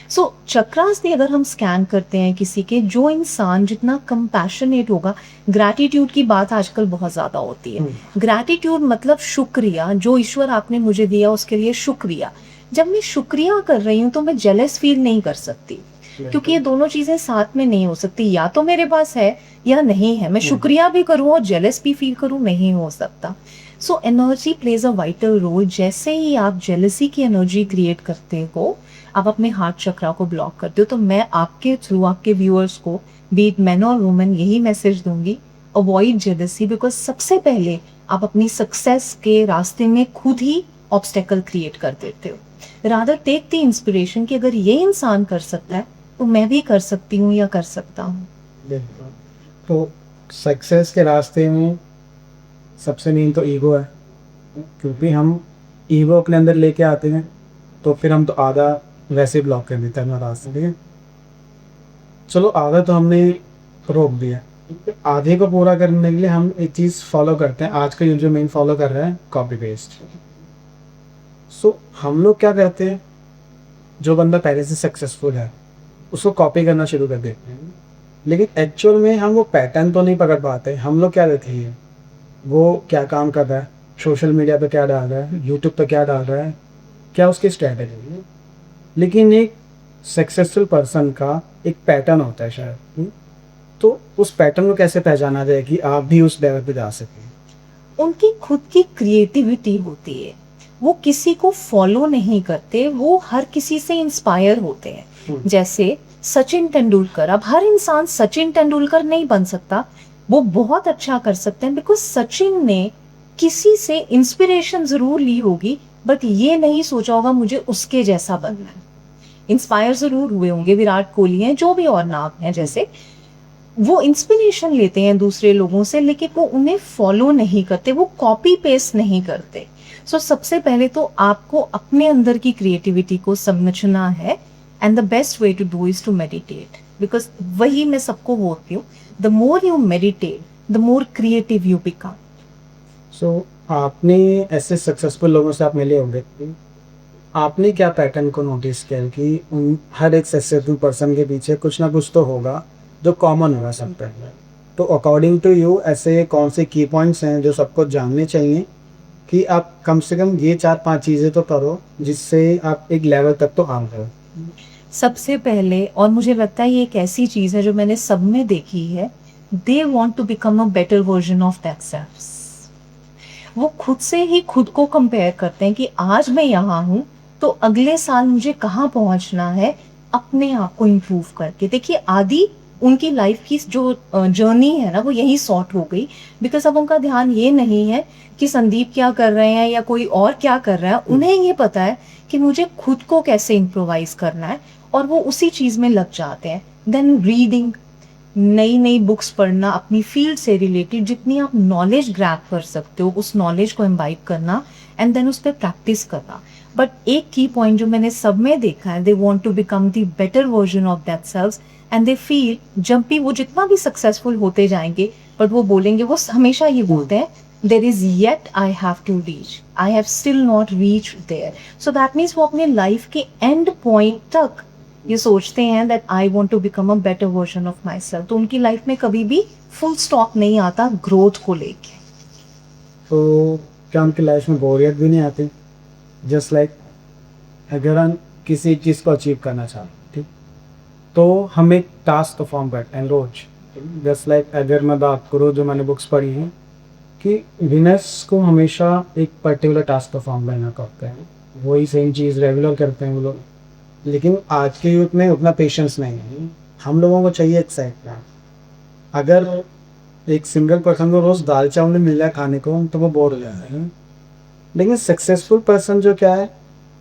सो चक्रास भी अगर हम स्कैन करते हैं किसी के, जो इंसान जितना कंपैशनेट होगा, ग्रैटिट्यूड की बात आजकल बहुत ज्यादा होती है। ग्रैटिट्यूड मतलब शुक्रिया, जो ईश्वर आपने मुझे दिया उसके लिए शुक्रिया। जब मैं शुक्रिया कर रही हूँ तो मैं जेलस फील नहीं कर सकती, क्योंकि ये दोनों चीजें साथ में नहीं हो सकती, या तो मेरे पास है या नहीं है। मैं शुक्रिया भी करूँ और जेलस भी फील करूँ, नहीं हो सकता। So energy plays a vital role. जैसे ही आप जेलसी की एनर्जी क्रिएट करते हो, आप अपने हार्ट चक्रा को ब्लॉक करते हो। तो मैं आपके थ्रू आपके व्यूअर्स को, बी इट मैन और वुमेन, यही मैसेज दूंगी, अवॉइड जेलसी, बिकॉज सबसे पहले आप अपनी सक्सेस के रास्ते में खुद ही ऑब्स्टेकल क्रिएट कर देते हो। रादर टेक द इंस्पिरेशन कि अगर ये इंसान कर सकता है तो मैं भी कर सकती हूँ या कर सकता हूँ। बिल्कुल। तो सक्सेस के रास्ते में सबसे मेन तो ईगो है, क्योंकि हम ईगो अपने अंदर लेके आते हैं तो फिर हम तो आधा वैसे ब्लॉक कर देते हैं हमारा रास्ता, ठीक है। चलो आधा तो हमने रोक दिया, आधे को पूरा करने के लिए हम एक चीज़ फॉलो करते हैं, आज का यूथ जो मेन फॉलो कर रहा है, कॉपी पेस्ट। सो हम लोग क्या करते हैं, जो बंदा पहले से सक्सेसफुल है उसको कॉपी करना शुरू कर देते हैं, लेकिन एक्चुअल में हम वो पैटर्न तो नहीं पकड़ पाते। हम लोग क्या देखेंगे, वो क्या काम कर रहा है, सोशल मीडिया पे क्या डाल रहा है, यूट्यूब पे क्या डाल रहा है, क्या उसकी स्ट्रैटेजी है। लेकिन एक सक्सेसफुल पर्सन का एक पैटर्न होता है शायद। तो उस पैटर्न को कैसे पहचाना जाए कि आप भी उस लेवल पे जा सकें? उनकी खुद की क्रिएटिविटी होती है, वो किसी को फॉलो नहीं करते, वो हर किसी से इंस्पायर होते हैं। जैसे सचिन तेंदुलकर, अब हर इंसान सचिन तेंदुलकर नहीं बन सकता, वो बहुत अच्छा कर सकते हैं बिकॉज सचिन ने किसी से इंस्पिरेशन जरूर ली होगी, बट ये नहीं सोचा होगा मुझे उसके जैसा बनना है। इंस्पायर जरूर हुए होंगे, विराट कोहली हैं, जो भी और नाम है, जैसे वो इंस्पिरेशन लेते हैं दूसरे लोगों से, लेकिन वो उन्हें फॉलो नहीं करते, वो कॉपी पेस्ट नहीं करते। सो सबसे पहले तो आपको अपने अंदर की क्रिएटिविटी को समझना है, and the best way to do is to meditate, because वही मैं सबको बोलती हूँ, the more you meditate the more creative you become. So आपने ऐसे सक्सेसफुल लोगों से आप मिले होंगे, आपने क्या पैटर्न को नोटिस किया कि उन हर एक सक्सेसफुल पर्सन के पीछे कुछ ना कुछ तो होगा जो कॉमन होगा सब पे। तो अकॉर्डिंग टू यू ऐसे कौन से की पॉइंट्स हैं जो सबको जानने चाहिए कि आप कम से कम ये 4-5 चीज़ें तो करो जिससे आप एक लेवल तक तो आ गए? सबसे पहले, और मुझे लगता है ये एक ऐसी चीज है जो मैंने सब में देखी है, they want to become a better version of theirselves. वो खुद से ही खुद को कंपेयर करते हैं कि आज मैं यहाँ हूँ तो अगले साल मुझे कहाँ पहुँचना है, अपने आप को इम्प्रूव करके। देखिए, आदि उनकी लाइफ की जो जर्नी है ना, वो यही सॉर्ट हो गई, बिकॉज अब उनका ध्यान ये नहीं है कि संदीप क्या कर रहे हैं या कोई और क्या कर रहा है। उन्हें ये पता है कि मुझे खुद को कैसे इम्प्रोवाइज करना है, और वो उसी चीज में लग जाते हैं। देन रीडिंग, नई नई बुक्स पढ़ना, अपनी फील्ड से रिलेटेड जितनी आप नॉलेज ग्रैब कर सकते हो उस नॉलेज को इम्बाइब करना, एंड देन उस पर प्रैक्टिस करना। बट एक की पॉइंट जो मैंने सब में देखा है, they want to become the better version of that selves, and they feel जब भी वो जितना भी सक्सेसफुल होते जाएंगे, बट वो बोलेंगे, वो हमेशा ये बोलते हैं, there is yet I have to reach, I have still not reach there. So that means वो अपने लाइफ के एंड पॉइंट तक ये सोचते हैं that I want to become a better version of myself. तो उनकी लाइफ में कभी भी फुल स्टॉप नहीं आता ग्रोथ को लेके। तो क्या उनकी लाइफ में बोरियत भी नहीं आती? जस्ट लाइक अगर हम किसी चीज़ को अचीव करना चाहते हैं, ठीक, तो हम एक टास्क परफॉर्म करते हैं रोज। जस्ट लाइक अगर मैं बात करूँ जो मैंने बुक्स पढ़ी हैं कि विनर्स को हमेशा एक पर्टिकुलर टास्क परफॉर्म करना होता है, वही सेम चीज़ रेगुलर करते हैं वो लोग। लेकिन आज के यूथ में उतना पेशेंस नहीं है, हम लोगों को चाहिए एक्साइटमेंट। अगर एक सिंगल पर्सन को रोज़ दाल चावल मिल रहा है खाने को तो वो बोर हो जाता है। लेकिन सक्सेसफुल पर्सन जो क्या है,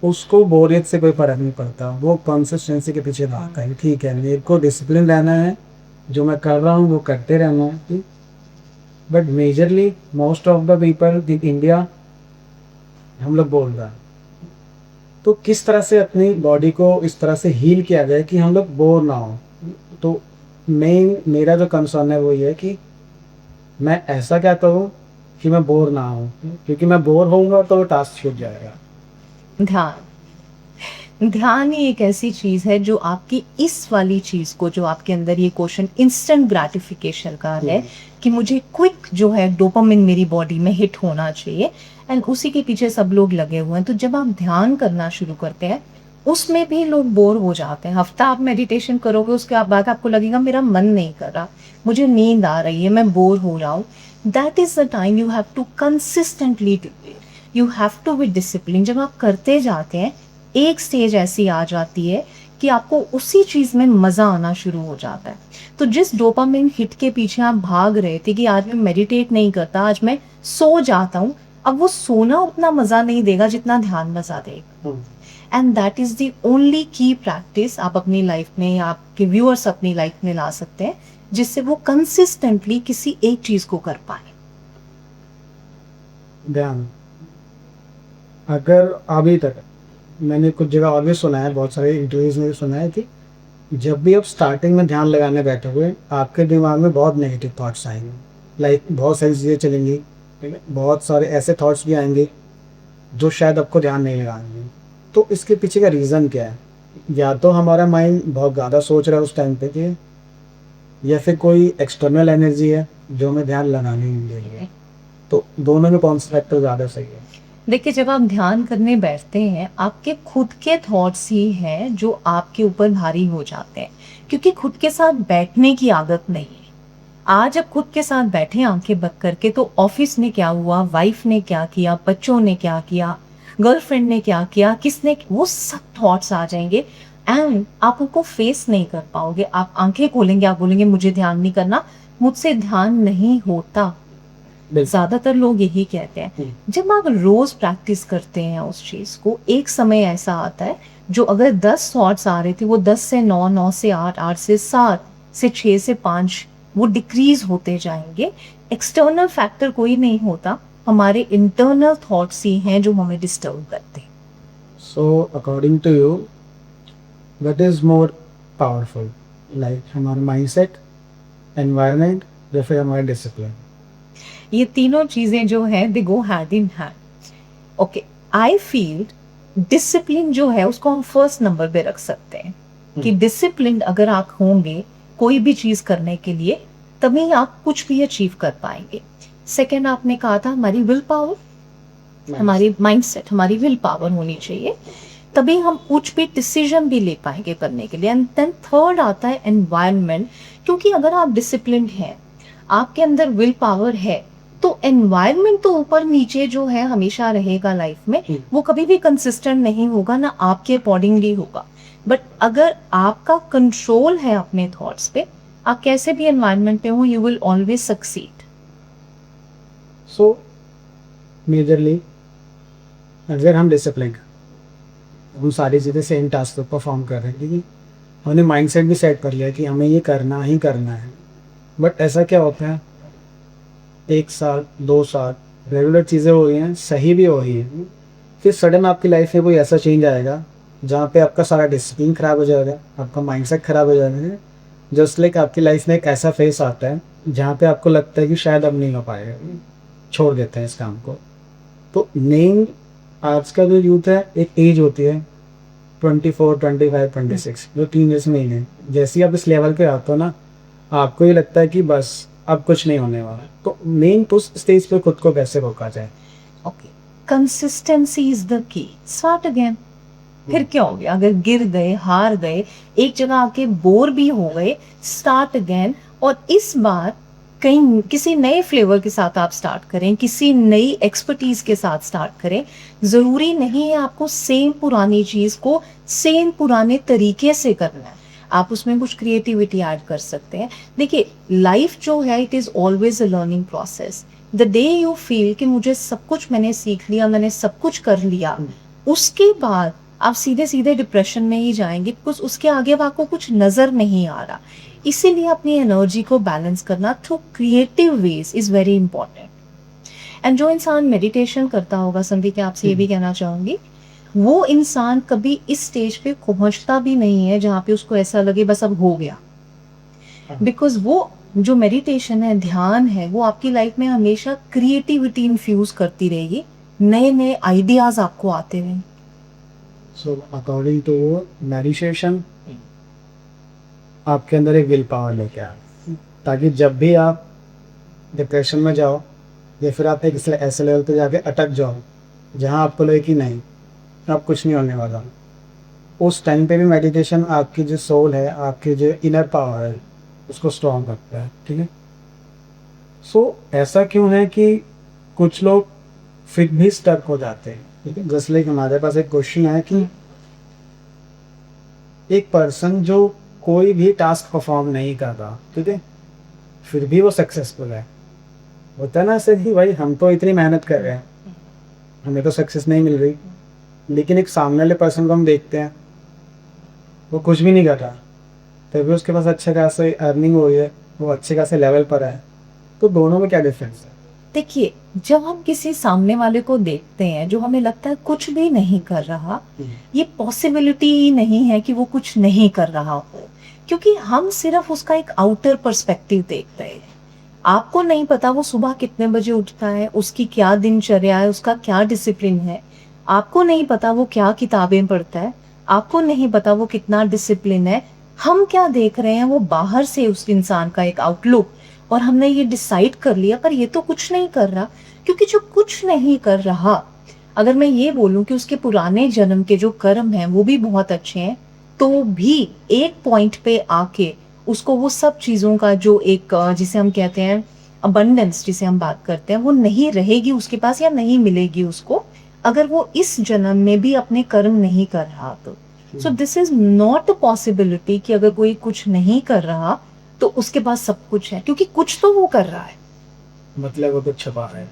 उसको बोरियत से कोई फर्क नहीं पड़ता, वो कंसिस्टेंसी के पीछे भागता है। ठीक है, मेरे को डिसिप्लिन रहना है, जो मैं कर रहा हूँ वो करते रहना है। But majorly most of the people in India हम लोग बोल रहे हैं। तो किस तरह से अपनी बॉडी को इस तरह से हील किया जाए कि हम लोग बोर ना हो? तो मेरा जो कंसर्न है वो ये है कि मैं ऐसा क्या करूँ कि मैं बोर ना हूँ, क्योंकि मैं बोर होऊंगा तो टास्क छूट जाएगा। ध्यान, ध्यान ही एक ऐसी चीज है जो आपकी इस वाली चीज को, जो आपके अंदर ये क्वेश्चन इंस्टेंट ग्रेटिफिकेशन का है कि मुझे क्विक जो है डोपामिन मेरी बॉडी में हिट होना चाहिए, एंड उसी के पीछे सब लोग लगे हुए हैं। तो जब आप ध्यान करना शुरू करते हैं, उसमें भी लोग बोर हो जाते हैं। हफ्ता आप मेडिटेशन करोगे, उसके बाद आपको लगेगा मेरा मन नहीं कर रहा, मुझे नींद आ रही है, मैं बोर हो रहा हूँ। That is the time you have to consistently do it, you have to with discipline. जब आप करते जाते हैं, एक स्टेज ऐसी आ जाती है कि आपको उसी चीज में मजा आना शुरू हो जाता है। तो जिस डोपामिन हिट के पीछे आप भाग रहे थे कि आज मैं मेडिटेट नहीं करता, आज मैं सो जाता हूँ, अब वो सोना उतना मजा नहीं देगा जितना ध्यान मजा देगा। And that is the only की प्रैक्टिस आप अपनी लाइफ में, या आपके व्यूअर्स अपनी लाइफ में ला सकते हैं, जिससे वो कंसिस्टेंटली किसी एक चीज को कर पाए। ध्यान, अगर अभी तक मैंने कुछ जगह और भी सुना है, बहुत सारे इंटरव्यूज में भी सुना है कि जब भी आप स्टार्टिंग में ध्यान लगाने बैठे हुए, आपके दिमाग में बहुत नेगेटिव थॉट्स आएंगे, लाइक बहुत सारी चीज़ें चलेंगी, बहुत सारे ऐसे थॉट्स भी आएंगे जो शायद आपको ध्यान नहीं लगाएंगे। तो इसके पीछे का रीज़न क्या है? या तो हमारा माइंड बहुत ज़्यादा सोच रहा है उस टाइम पे कि, या फिर कोई एक्सटर्नल एनर्जी है जो हमें ध्यान लगाने नहीं दे रही है। तो दोनों में कौन सा फैक्टर ज़्यादा सही है? देखिए, जब आप ध्यान करने बैठते हैं, आपके खुद के थॉट्स ही हैं जो आपके ऊपर भारी हो जाते हैं, क्योंकि खुद के साथ बैठने की आदत नहीं है। आज आप खुद के साथ बैठे आंखें बंद करके, तो ऑफिस में क्या हुआ, वाइफ ने क्या किया, बच्चों ने क्या किया, गर्लफ्रेंड ने क्या किया, किसने, वो सब थॉट्स आ जाएंगे एंड आप उनको फेस नहीं कर पाओगे। आप आंखें खोलेंगे, आप बोलेंगे मुझे ध्यान नहीं करना, मुझसे ध्यान नहीं होता। बिल्कुल। ज्यादातर लोग यही कहते हैं। जब आप रोज प्रैक्टिस करते हैं उस चीज को, एक समय ऐसा आता है जो अगर 10 थॉट्स आ रहे थे, वो 10 से 9, 9 से 8, 8 से 7 से 6 से 5 वो डिक्रीज होते जाएंगे। एक्सटर्नल फैक्टर कोई नहीं होता, हमारे इंटरनल थॉट्स ही हैं जो हमें डिस्टर्ब करते हैं। So according to you, what is more powerful, like हमारा माइंडसेट, एनवायरनमेंट या फिर हमारा डिसिप्लिन? ये तीनों चीजें जो है they go hand in hand. Okay, I feel discipline जो है उसको हम फर्स्ट नंबर पे रख सकते हैं कि डिसिप्लिन अगर आप होंगे कोई भी चीज करने के लिए, तभी आप कुछ भी अचीव कर पाएंगे। सेकंड, आपने कहा था हमारी विल पावर, हमारी माइंडसेट, हमारी विल पावर होनी चाहिए, तभी हम कुछ भी डिसीजन भी ले पाएंगे करने के लिए। एंड देन थर्ड आता है एनवायरनमेंट, क्योंकि अगर आप डिसिप्लिन हैं, आपके अंदर विल पावर है, तो एनवायरनमेंट तो ऊपर नीचे जो है हमेशा रहेगा लाइफ में, वो कभी भी कंसिस्टेंट नहीं होगा, ना आपके अकॉर्डिंगली होगा। बट अगर आपका कंट्रोल है अपने थॉट्स पे, आप कैसे भी एनवायरनमेंट पे हो, you will always succeed. So majorly अगर हम डिसिप्लिन, हम सारी चीज़ें सेम टास्क पर परफॉर्म कर रहे हैं, ठीक है, हमने माइंडसेट भी सेट कर लिया कि हमें ये करना ही करना है, बट ऐसा क्या होता है, 1 साल 2 साल रेगुलर चीज़ें हो रही हैं, सही भी हो रही हैं, फिर सडन आपकी लाइफ में कोई ऐसा चेंज आएगा जहाँ पे आपका सारा डिसिप्लिन ख़राब हो जाएगा, आपका माइंडसेट ख़राब हो जाएगा। जस्ट लाइक आपकी लाइफ में एक ऐसा फेस आता है जहाँ पे आपको लगता है कि शायद अब नहीं हो पाएगा, छोड़ देते हैं इस काम को। तो मेन आज का जो यूथ है, एक एज होती है 24, 25, 26, जो टीनेज में ही है। जैसे ही आप इस लेवल पे आते हो ना, आपको ये लगता है कि बस अब कुछ नहीं होने वाला। तो मेन उस स्टेज पे खुद को कैसे रोका जाए? Okay, consistency is the key. Start again. फिर क्या हो गया, अगर गिर गए, हार गए, एक जगह आके बोर भी हो गए, स्टार्ट अगेन। और इस बार कहीं किसी नए फ्लेवर के साथ आप स्टार्ट करें, किसी नई एक्सपर्टीज के साथ स्टार्ट करें। जरूरी नहीं है आपको सेम पुरानी चीज को सेम पुराने तरीके से करना है, आप उसमें कुछ क्रिएटिविटी ऐड कर सकते हैं। देखिए, लाइफ जो है it is always a learning process. The day you feel कि मुझे सब कुछ मैंने सीख लिया, मैंने सब कुछ कर लिया, उसके बाद आप सीधे सीधे डिप्रेशन में ही जाएंगे, बिकॉज उसके आगे अब आपको कुछ नजर नहीं आ रहा। इसीलिए अपनी एनर्जी को बैलेंस करना through creative ways is very important. And जो इंसान मेडिटेशन करता होगा, संदीप, आपसे ये भी कहना चाहूंगी, वो इंसान कभी इस स्टेज पे पहुंचता भी नहीं है जहाँ पे उसको ऐसा लगे बस अब हो गया। बिकॉज वो जो मेडिटेशन है, ध्यान है, वो आपकी लाइफ में हमेशा क्रिएटिविटी इन्फ्यूज करती रहेगी, नए नए आइडियाज आपको आते रहेंगे। सो अकॉर्डिंग टू मेडिटेशन आपके अंदर एक विल पावर लेके आए, ताकि जब भी आप डिप्रेशन में जाओ या फिर आप एक ऐसे लेवल पे जाके अटक जाओ जहाँ आपको लगे कि नहीं अब कुछ नहीं होने वाला, उस टाइम पे भी मेडिटेशन आपकी जो सोल है, आपकी जो इनर पावर है, उसको स्ट्रॉन्ग रखता है, ठीक है। सो ऐसा क्यों है कि कुछ लोग फिर भी स्टक हो जाते हैं, ठीक है। जैसे लाइक हमारे पास एक क्वेश्चन है कि एक पर्सन जो कोई भी टास्क परफॉर्म नहीं कर रहा, ठीक है, फिर भी वो सक्सेसफुल है, होता है ना ऐसे कि भाई हम तो इतनी मेहनत कर रहे हैं, हमें तो सक्सेस नहीं मिल रही, लेकिन एक सामने वाले पर्सन को हम देखते हैं वो कुछ भी नहीं कर रहा, तभी उसके पास अच्छे खासे अर्निंग हो रही है, वो अच्छे खासे लेवल पर है। तो दोनों में क्या डिफरेंस है? देखिए, जब हम किसी सामने वाले को देखते हैं जो हमें लगता है कुछ भी नहीं कर रहा, ये पॉसिबिलिटी ही नहीं है कि वो कुछ नहीं कर रहा हो, क्योंकि हम सिर्फ उसका एक आउटर पर्सपेक्टिव देखते हैं। आपको नहीं पता वो सुबह कितने बजे उठता है, उसकी क्या दिनचर्या है, उसका क्या डिसिप्लिन है। आपको नहीं पता वो क्या किताबें पढ़ता है, आपको नहीं पता वो कितना डिसिप्लिन है। हम क्या देख रहे हैं, वो बाहर से उस इंसान का एक आउटलुक, और हमने ये डिसाइड कर लिया, पर ये तो कुछ नहीं कर रहा। क्योंकि जो कुछ नहीं कर रहा, अगर मैं ये बोलूं कि उसके पुराने जन्म के जो कर्म हैं वो भी बहुत अच्छे हैं, तो भी एक पॉइंट पे आके उसको वो सब चीजों का जो एक जिसे हम कहते हैं अबंडेंस, जिसे हम बात करते हैं, वो नहीं रहेगी उसके पास या नहीं मिलेगी उसको, अगर वो इस जन्म में भी अपने कर्म नहीं कर रहा तो। So this is not a possibility कि अगर कोई कुछ नहीं कर रहा तो उसके पास सब कुछ है, क्योंकि कुछ तो वो कर रहा है। मतलब वो तो छुपा है।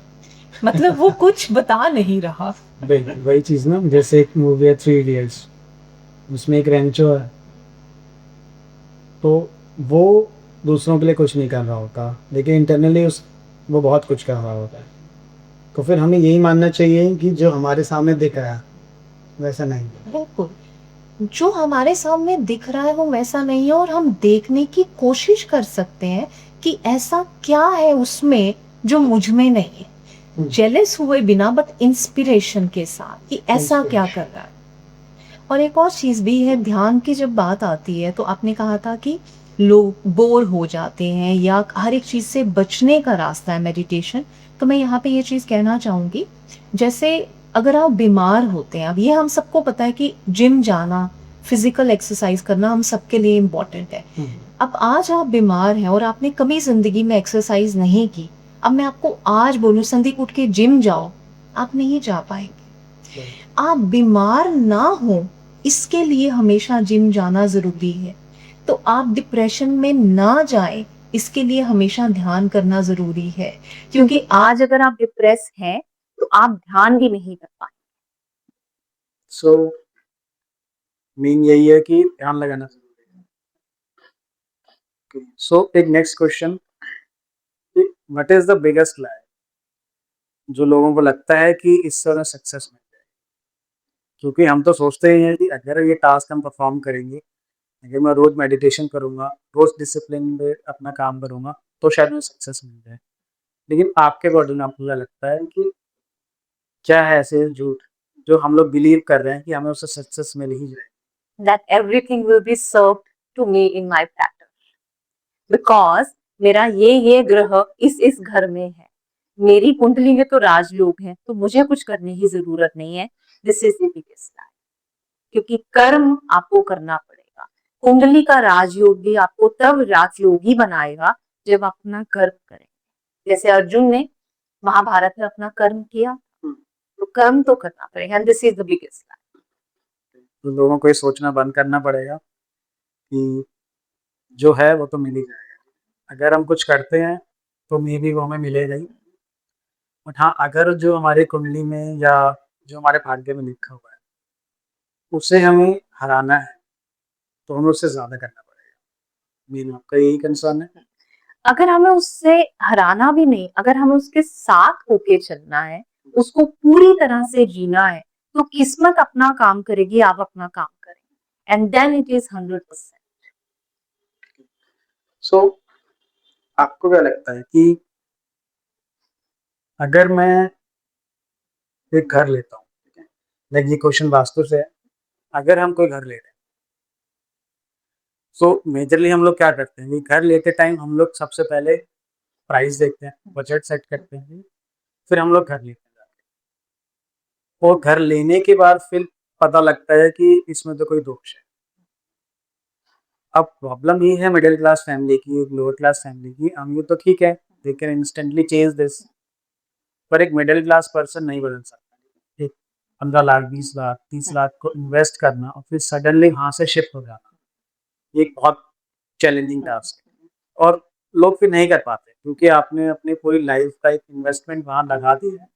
मतलब वो कुछ बता नहीं रहा। वही वही चीज़ ना, जैसे एक मूवी है 3 इडियट्स, उसमें एक रेंचो है, तो वो दूसरों के लिए कुछ नहीं कर रहा होता, लेकिन इंटरनली उस वो बहुत कुछ कर रहा होता है। तो फिर हमें यही मानना चाहिए कि जो हमारे सामने दिख रहा है वैसा नहीं है। बिल्कुल, जो हमारे सामने दिख रहा है वो वैसा नहीं है, और हम देखने की कोशिश कर सकते हैं कि ऐसा क्या है उसमें जो मुझ में नहीं है, जेलस हुए बिना, बट इंस्पिरेशन के साथ कि ऐसा क्या कर रहा है। और एक और चीज भी है, ध्यान की जब बात आती है तो आपने कहा था कि लोग बोर हो जाते हैं या हर एक चीज से बचने का रास्ता है मेडिटेशन। तो मैं यहाँ पे ये चीज कहना चाहूंगी, जैसे अगर आप बीमार होते हैं, अब ये हम सबको पता है कि जिम जाना, फिजिकल एक्सरसाइज करना हम सबके लिए इम्पोर्टेंट है। अब आज आप बीमार हैं और आपने कभी जिंदगी में एक्सरसाइज नहीं की, अब मैं आपको आज बोलूं संदीप उठ के जिम जाओ, आप नहीं जा पाएंगे। आप बीमार ना हो इसके लिए हमेशा जिम जाना जरूरी है। तो आप डिप्रेशन में ना जाए इसके लिए हमेशा ध्यान करना जरूरी है, क्योंकि आज अगर आप डिप्रेस हैं तो आप ध्यान भी नहीं कर पाए। सो मीन यही है कि ध्यान लगाना जरूरी है। सो एक next question, what is the biggest lie जो लोगों को लगता है कि इससे उन्हें सक्सेस मिल जाए? क्योंकि हम तो सोचते ही हैं कि अगर ये टास्क हम परफॉर्म करेंगे, अगर मैं रोज मेडिटेशन करूंगा, रोज डिसिप्लिन में अपना काम करूंगा, तो शायद मुझे सक्सेस मिल जाए। लेकिन आपके अकॉर्डिंग आपको क्या लगता है कि क्या है ऐसे झूठ जो हम लोग बिलीव कर रहे हैं कि हमें उससे सक्सेस मिल ही जाए? That everything will be served to me in my platter, because मेरा ये ग्रह इस घर में है, मेरी कुंडली में तो राजयोग है, तो मुझे कुछ करने की जरूरत नहीं है। दिस इज द बिगेस्ट लाई, क्योंकि कर्म आपको करना पड़ेगा। कुंडली का राजयोग भी आपको तब राजयोगी बनाएगा जब आप अपना कर्म करेंगे। जैसे अर्जुन ने महाभारत में अपना कर्म किया, तो कर्म तो करना पड़ेगा। And this is the biggest lie. तो लोगों को ये सोचना बंद करना पड़ेगा कि जो है वो तो मिल ही जाएगा। अगर हम कुछ करते हैं तो मे बी वो हमें मिलेगा ही, बट हाँ, अगर जो हमारी कुंडली में या जो हमारे भाग्य में लिखा हुआ है उसे हमें हराना है, तो हमें उससे ज़्यादा करना पड़ेगा। मीन आपका यही कंसर्न है? अगर हमें उससे हराना भी नहीं, अगर हमें उसके साथ होके चलना है, उसको पूरी तरह से जीना है, तो किस्मत अपना काम करेगी, आप अपना काम करेंगे, एंड देन इट इज 100%। सो आपको क्या लगता है कि अगर मैं एक घर लेता हूँ, ठीक है, लाइक ये क्वेश्चन वास्तु से है, अगर हम कोई घर ले रहे हैं, सो मेजरली हम लोग क्या करते हैं कि घर लेते टाइम हम लोग सबसे पहले प्राइस देखते हैं, बजट सेट करते हैं, फिर हम लोग घर लेते हैं जाके। और घर लेने के बाद फिर पता लगता है कि इसमें तो कोई दोष है। अब प्रॉब्लम ये है मिडिल क्लास फैमिली की, लोअर क्लास फैमिली की, अमीर तो ठीक है, they can instantly change this, पर एक मिडिल क्लास पर्सन नहीं बदल सकता। एक 15 लाख, 20 लाख, 30 लाख को इन्वेस्ट करना और फिर सडनली वहाँ से शिफ्ट हो जाना, ये एक बहुत चैलेंजिंग टास्क है, और लोग फिर नहीं कर पाते क्योंकि आपने अपनी पूरी लाइफ का एक इन्वेस्टमेंट वहाँ लगा दिया है।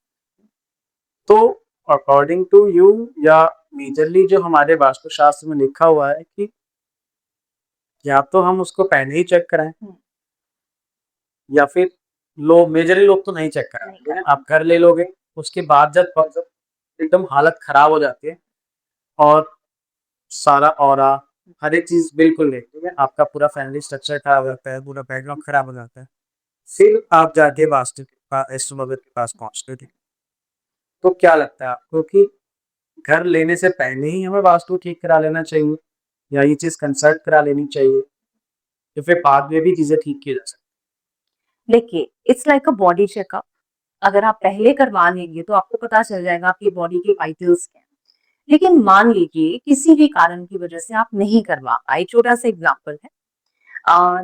तो अकॉर्डिंग टू यू, या मेजरली जो हमारे वास्तुशास्त्र में लिखा हुआ है कि या तो हम उसको पहले ही चेक कराएं, या फिर लोग मेजरली लोग तो नहीं चेक कराएंगे। आप घर ले लोगे, उसके बाद जब एकदम हालत खराब हो जाती है और सारा ऑरा हर एक चीज बिल्कुल नहीं, ठीक है, आपका पूरा फैमिली स्ट्रक्चर खराब हो जाता है, पूरा बैकग्राउंड खराब हो जाता है, फिर आप जाके वास्तु के पास, एस्ट्रोलॉजर के पास पहुंचते हो, ठीक है। तो क्या लगता है आपको कि घर लेने से पहले ही हमें वास्तु ठीक करा लेना चाहिए, या ये चीज कंसल्ट करा लेनी चाहिए, या फिर बाद में भी चीजें ठीक की जा सकती देखिए, it's like a body checkup. अगर आप पहले करवा लेंगे तो आपको पता चल जाएगा आपकी बॉडी के वाइटल्स क्या हैं। लेकिन मान लीजिए किसी भी कारण की वजह से आप नहीं करवा पाए, छोटा सा एग्जांपल है।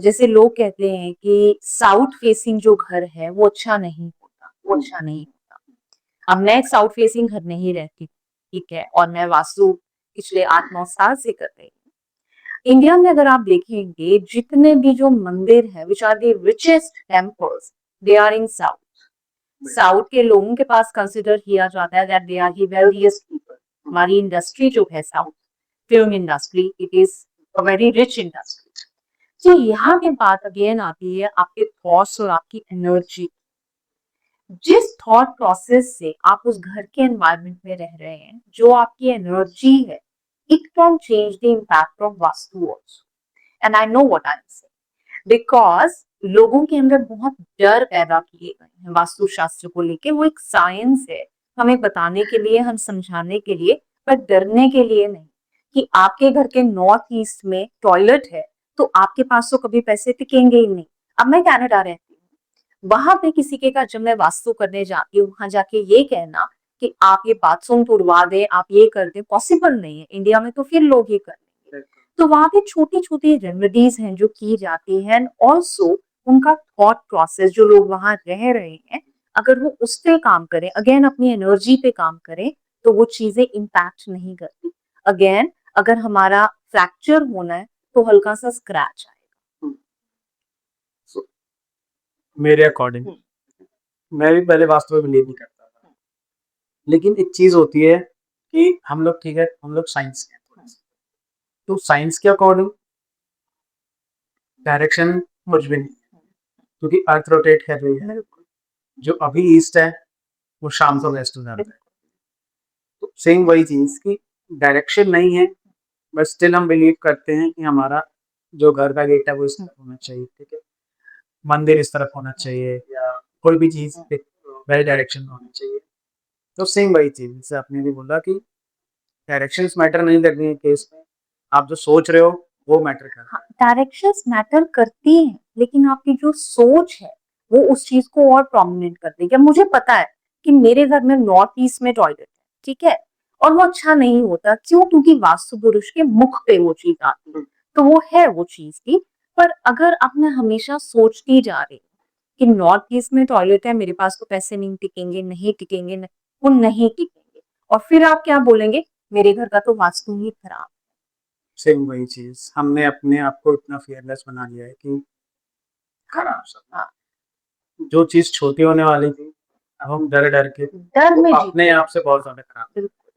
जैसे लोग कहते हैं कि साउथ फेसिंग जो घर है वो अच्छा नहीं होता, वो अच्छा नहीं होता। अब मैं एक साउथ फेसिंग घर में ही रहती हूँ, ठीक है, और मैं वास्तु पिछले 8-9 साल से कर रही हूँ। इंडिया में अगर आप देखेंगे जितने भी जो मंदिर हैं which are the richest temples, they are in south. South के लोगों के पास कंसिडर किया जाता है that they are the wealthiest people. हमारी इंडस्ट्री जो है south film industry, it is a very rich industry. तो यहाँ पे बात अगेन आती है आपके थॉट्स और आपकी एनर्जी। जिस थॉट प्रोसेस से आप उस घर के एनवायरनमेंट में रह रहे हैं, जो आपकी एनर्जी है, it can change the impact of vastu also. And I know what I am saying, because लोगों के अंदर बहुत डर पैदा किए गए हैं वास्तु शास्त्र को लेके। वो एक साइंस है, हमें बताने के लिए, हम समझाने के लिए, पर डरने के लिए नहीं। कि आपके घर के नॉर्थ ईस्ट में टॉयलेट है तो आपके पास तो कभी पैसे टिकेंगे ही नहीं। अब मैं कनाडा रहती हूँ, वहां पे किसी के घर जब मैं वास्तु करने जाती हूँ, वहां जाके ये कहना कि आप ये बाथरूम तुड़वा दें, आप ये कर दें, पॉसिबल नहीं है। इंडिया में तो फिर लोग ये कर लेंगे। तो वहां पे छोटी छोटी रेमेडीज हैं जो की जाती हैं, एंड ऑल्सो उनका थॉट प्रोसेस, जो लोग वहां रह रहे हैं, अगर वो उस पे काम करें, अगेन अपनी एनर्जी पे काम करें, तो वो चीजें इम्पैक्ट नहीं करती। अगेन, अगर हमारा फ्रैक्चर होना है तो हल्का सा स्क्रैच आएगा। So, मेरे अकॉर्डिंग मैं भी पहले वास्तव में बिलीव नहीं करता था, लेकिन एक चीज होती है कि हम लोग, ठीक है, हम लोग साइंस के हैं थोड़े से। तो साइंस के अकॉर्डिंग डायरेक्शन कुछ भी नहीं है, क्योंकि अर्थ रोटेट कर रही है। बिल्कुल जो अभी ईस्ट है वो शाम को वेस्ट हो जाता है। तो सेम वही चीज कि डायरेक्शन नहीं है, बट स्टिल हम बिलीव करते हैं कि हमारा जो घर का गेट है वो इस तरफ होना चाहिए, ठीक है, मंदिर इस तरफ होना चाहिए, या कोई भी चीज वही डायरेक्शन में होनी चाहिए। तो सेम वही चीज जैसे आपने भी बोला कि डायरेक्शंस मैटर नहीं करनी है केस में, आप जो सोच रहे हो वो मैटर करता हाँ, है। डायरेक्शंस मैटर करती हैं, लेकिन आपकी जो सोच है वो उस चीज को और प्रोमिनेंट कर देगी। अब मुझे पता है कि मेरे घर में नॉर्थ ईस्ट में टॉयलेट है, ठीक है, और वो अच्छा नहीं होता, क्यों? क्योंकि वास्तु पुरुष के मुख पे वो चीज आती है, तो वो है वो चीज की। पर अगर आप मैं हमेशा सोचती जा रही हूँ कि नॉर्थ ईस्ट में टॉयलेट है, मेरे पास तो पैसे नहीं टिकेंगे, नहीं टिकेंगे, नहीं, वो नहीं टिकेंगे, और फिर आप क्या बोलेंगे, मेरे घर का तो वास्तु ही खराब। सेम वही चीज, हमने अपने आप को इतना फियरलेस बना लिया है कि खराब सब, हाँ, जो चीज छोटी होने वाली थी अब हम डर डर के डर वो में अपने जीते। आप से बहुत ज्यादा खराब। बिल्कुल।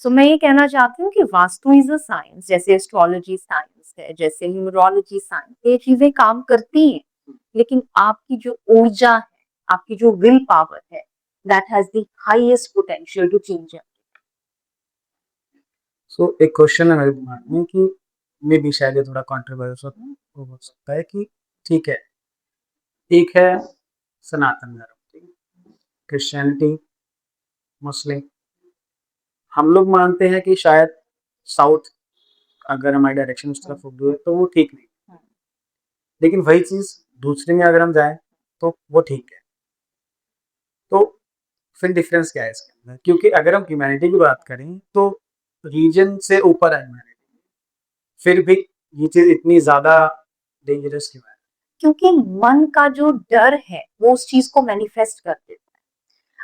सो मैं ये कहना चाहती हूँ कि वास्तु इज अ साइंस, जैसे एस्ट्रोलॉजी साइंस है, जैसे न्यूमरोलॉजी साइंस, ये चीजें काम करती हैं, लेकिन आपकी जो ऊर्जा है, आपकी जो विल पावर है, that has the highest potential to change. So एक क्वेश्चन है मेरे दिमाग में कि मे भी शायद ये थोड़ा कंट्रोवर्शियल हो सकता है कि ठीक है, एक है सनातन धर्म, ठीक है, क्रिश्चियनिटी, मुस्लिम, हम लोग मानते हैं कि शायद साउथ अगर हमारी डायरेक्शन उस तरफ होगी तो वो ठीक नहीं, लेकिन वही चीज दूसरे में अगर हम जाएं तो वो ठीक है। तो फिर डिफरेंस क्या है इसके अंदर? क्योंकि अगर हम ह्यूमैनिटी की बात करें तो रीजन से ऊपर है ह्यूमैनिटी, फिर भी ये चीज इतनी ज्यादा डेंजरस क्यों है? क्योंकि मन का जो डर है वो उस चीज को मैनिफेस्ट कर देता है।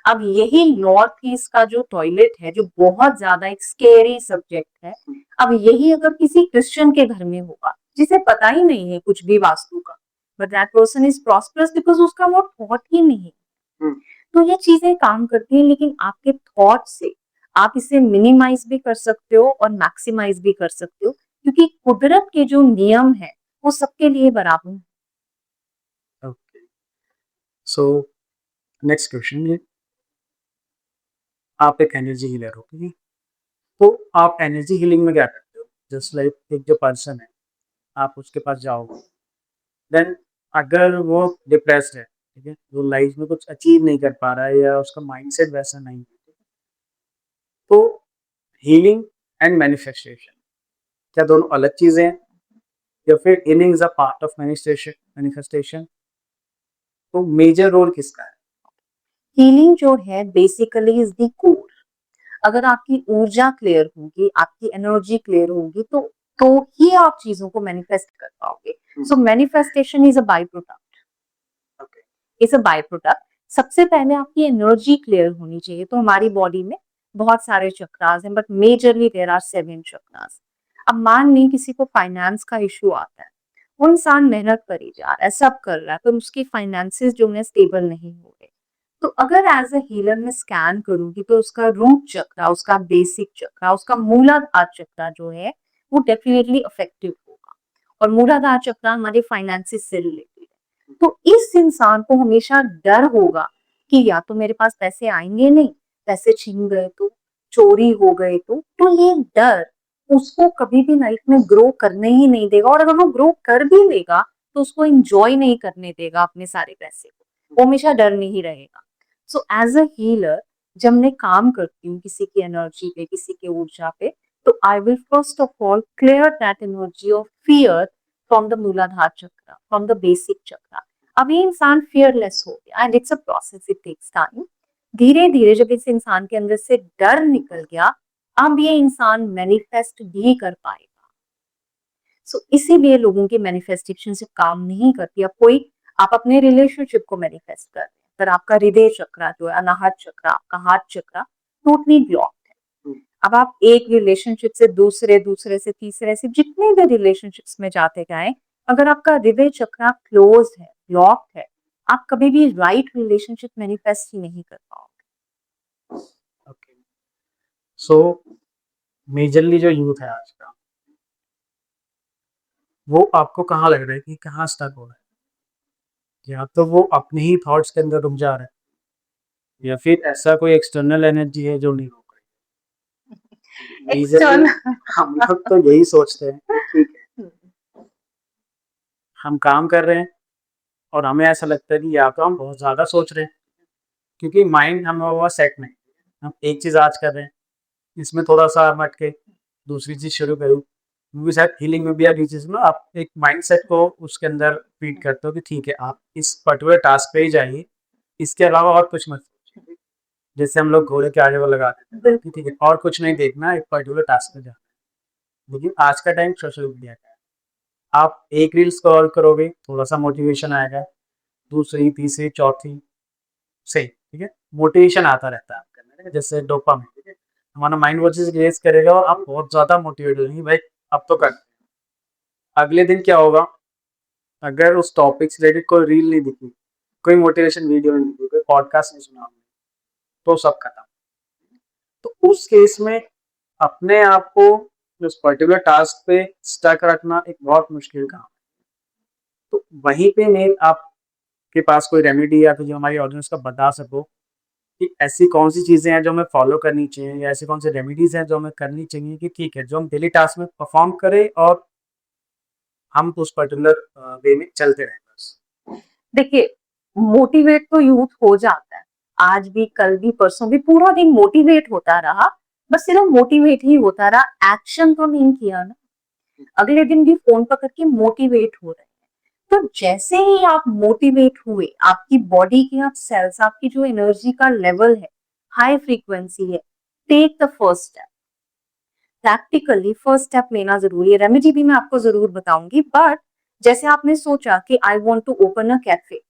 अब यही नॉर्थ ईस्ट का जो टॉयलेट है, जो बहुत ज्यादा एक स्केरी सब्जेक्ट है, अब यही अगर किसी क्रिश्चियन के घर में होगा जिसे पता ही नहीं है कुछ भी वास्तु का, but that person is prosperous because उसका वो थॉट ही नहीं है। तो ये चीजें काम करती हैं, लेकिन आपके थॉट से आप इसे मिनिमाइज भी कर सकते हो और मैक्सिमाइज भी कर सकते हो, क्योंकि कुदरत के जो नियम है वो सबके लिए बराबर है। ओके, सो नेक्स्ट क्वेश्चन ये, आप एक एनर्जी हीलर हो, ठीक है? तो आप एनर्जी हीलिंग में क्या करते हो? जस्ट लाइक एक जो पर्सन है, आप उसके पास जाओगे, देन अगर वो डिप्रेस्ड है, ठीक है, वो लाइफ में कुछ अचीव नहीं कर पा रहा है या उसका माइंडसेट वैसा नहीं है, तो हीलिंग एंड मैनिफेस्टेशन क्या दोनों अलग चीजें हैं या फिर healing is a part of manifestation, तो मेजर रोल किसका है? हीलिंग जो है बेसिकली इज द कोर। अगर आपकी ऊर्जा क्लियर होगी, आपकी एनर्जी क्लियर होगी, तो ही आप चीजों को मैनिफेस्ट कर पाओगे। So manifestation is a by product, okay. Is a by product. सबसे पहले आपकी एनर्जी क्लियर होनी चाहिए। तो हमारी बॉडी में बहुत सारे चक्रास हैं, but majorly there are 7 chakras. अब मान ली किसी को फाइनेंस का इशू आता है, वो इंसान मेहनत करी जा रहा है, सब कर रहा है, पर उसकी फाइनेंसेस जो है स्टेबल नहीं हो रहे। तो अगर एज अ हीलर मैं स्कैन करूंगी तो उसका रूट चक्रा, उसका बेसिक चक्रा, उसका मूलाधार चक्रा जो है वो डेफिनेटली इफेक्टिव होगा। और मूलाधार चक्रा हमारे फाइनेंसेस से रिलेटेड है। तो इस इंसान को हमेशा डर होगा कि या तो मेरे पास पैसे आएंगे नहीं, पैसे छीन गए तो, चोरी हो गए तो ये डर उसको कभी भी लाइफ में ग्रो करने ही नहीं देगा। और अगर वो ग्रो कर भी लेगा तो उसको एंजॉय नहीं करने देगा अपने सारे पैसे को, वो हमेशा डर में ही रहेगा। सो एज अ हीलर जब मैं काम करती हूँ किसी की एनर्जी पे, किसी की ऊर्जा पे, तो I will first of all clear that energy of fear from the Muladhara चक्र, फ्रॉम द बेसिक चक्र। अब ये इंसान फियरलेस हो गया and it's a process, it takes time. धीरे धीरे जब इस इंसान के अंदर से डर निकल गया, अब ये इंसान मैनिफेस्ट भी कर पाएगा। सो इसीलिए लोगों की मैनिफेस्टेशन से काम नहीं करती। अब कोई, आप अपने रिलेशनशिप को मैनिफेस्ट कर रहे हैं, पर आपका हृदय चक्र जो है, अनाहत चक्र, आपका हार्ट चक्र टोटली ब्लॉक्ड है। अब आप एक रिलेशनशिप से दूसरे, दूसरे से तीसरे, से जितने भी रिलेशनशिप्स में जाते गए, अगर आपका हृदय चक्र क्लोज है, ब्लॉक्ड है, आप कभी भी राइट रिलेशनशिप मैनिफेस्ट ही नहीं कर पाओगे। ओके। सो मेजरली जो यूथ है आज का, वो आपको कहाँ लग रहा है कि कहाँ स्टक हो रहा है? या तो वो अपने ही थॉट्स के अंदर रुक जा रहा है, या फिर ऐसा कोई एक्सटर्नल एनर्जी है जो नहीं रोक रही। एक्सटर्नल मेजरली हम लोग तो यही सोचते हैं कि ठीक है, हम काम कर रहे हैं और हमें ऐसा लगता है कि या तो हम बहुत ज़्यादा सोच रहे हैं, क्योंकि माइंड हम लोगों का सेट नहीं। हम एक चीज़ आज कर रहे हैं, इसमें थोड़ा सा हम अटके, दूसरी चीज़ शुरू करूँ। क्योंकि शायद हीलिंग में भी आप ये चीज़ ना, आप एक माइंडसेट को उसके अंदर फीड करते हो कि ठीक है, आप इस पर्टिकुलर टास्क पे ही जाइए, इसके अलावा और कुछ मत सोचिए। जैसे हम लोग घोड़े के आगे वो लगा देते हैं कि ठीक है, और कुछ नहीं देखना, एक पर्टिकुलर टास्क पे जाना है। लेकिन आज का टाइम सोशल मीडिया का है। आप एक रील स्क्रॉल करोगे, थोड़ा सा मोटिवेशन आएगा, दूसरी, तीसरी, चौथी, सही, ठीक है, मोटिवेशन आता रहता है आपके अंदर, जैसे डोपामिन, ठीक है, हमारा माइंड वो चीज़ रिलीज करेगा और आप बहुत ज़्यादा मोटिवेट हो जाएंगे, भाई अब तो कर। अगले दिन क्या होगा, अगर उस टॉपिक से रिलेटेड कोई रील नहीं दिखी, कोई मोटिवेशन वीडियो नहीं दिखी, कोई पॉडकास्ट नहीं सुना आपने, तो सब खत्म। तो उस केस में अपने आप को उस पर्टिकुलर टास्क पे स्टक रखना एक बहुत मुश्किल काम है। तो वहीं पे मैं आपके पास कोई रेमेडी या फिर जो हमारी ऑडियंस का बता सको कि ऐसी कौन सी चीज़ें हैं जो हमें फॉलो करनी चाहिए, या ऐसी कौन सी रेमेडीज हैं जो हमें करनी चाहिए कि ठीक है, जो हम डेली टास्क में परफॉर्म करें और हम उस पर्टिकुलर वे में चलते रहें बस। देखिए, मोटिवेट तो यूथ हो जाता है, आज भी, कल भी, परसों भी, पूरा दिन मोटिवेट होता रहा, बस सिर्फ मोटिवेट ही होता रहा, एक्शन तो नहीं किया ना। अगले दिन भी फोन पकड़ के मोटिवेट हो रहे हैं। तो जैसे ही आप मोटिवेट हुए, आपकी बॉडी के आप सेल्स, आपकी जो एनर्जी का लेवल है, हाई फ्रीक्वेंसी है, take the first step. Practically first step लेना जरूरी है। रेमेडी भी मैं आपको जरूर बताऊंगी, बट जैसे आपने सोचा कि I want to open a cafe,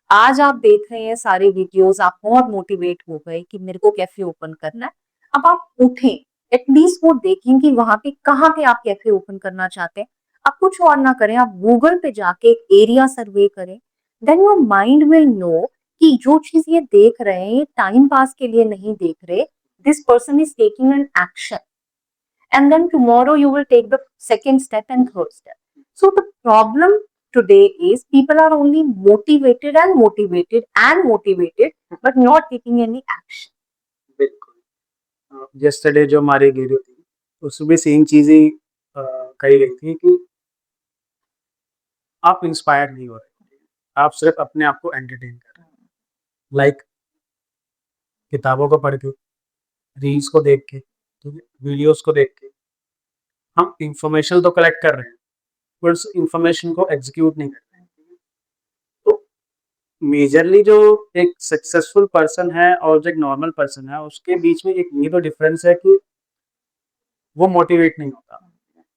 आज आप देख रहे हैं सारे वीडियोस, आप बहुत मोटिवेट हो गए कि मेरे को कैफे ओपन करना है। अब आप उठें, एटलीस्ट वो देखें कि वहां पे कहाँ पे आप कैफे ओपन करना चाहते हैं। आप कुछ और ना करें, आप गूगल पे जाके एक एरिया सर्वे करें, then your mind will know कि जो चीज ये देख रहे हैं, ये टाइम पास के लिए नहीं देख रहे, this person is taking an action, and then tomorrow you will take the second step and third step. So the problem today is people are only motivated and motivated and motivated but not taking any action. बिल्कुल। yesterday जो हमारी video थी, उसमें same चीज़ ही कही गई थी कि आप इंस्पायर नहीं हो रहे, आप सिर्फ अपने आप को एंटरटेन कर रहे हैं। लाइक किताबों को पढ़ के, रील्स को देख के, ठीक है, वीडियोस को देख के हम इंफॉर्मेशन तो कलेक्ट कर रहे हैं, उस इंफॉर्मेशन को एग्जीक्यूट नहीं करते हैं। तो मेजरली जो एक सक्सेसफुल पर्सन है और जो एक नॉर्मल पर्सन है उसके बीच में एक ये तो डिफरेंस है कि वो मोटिवेट नहीं होता,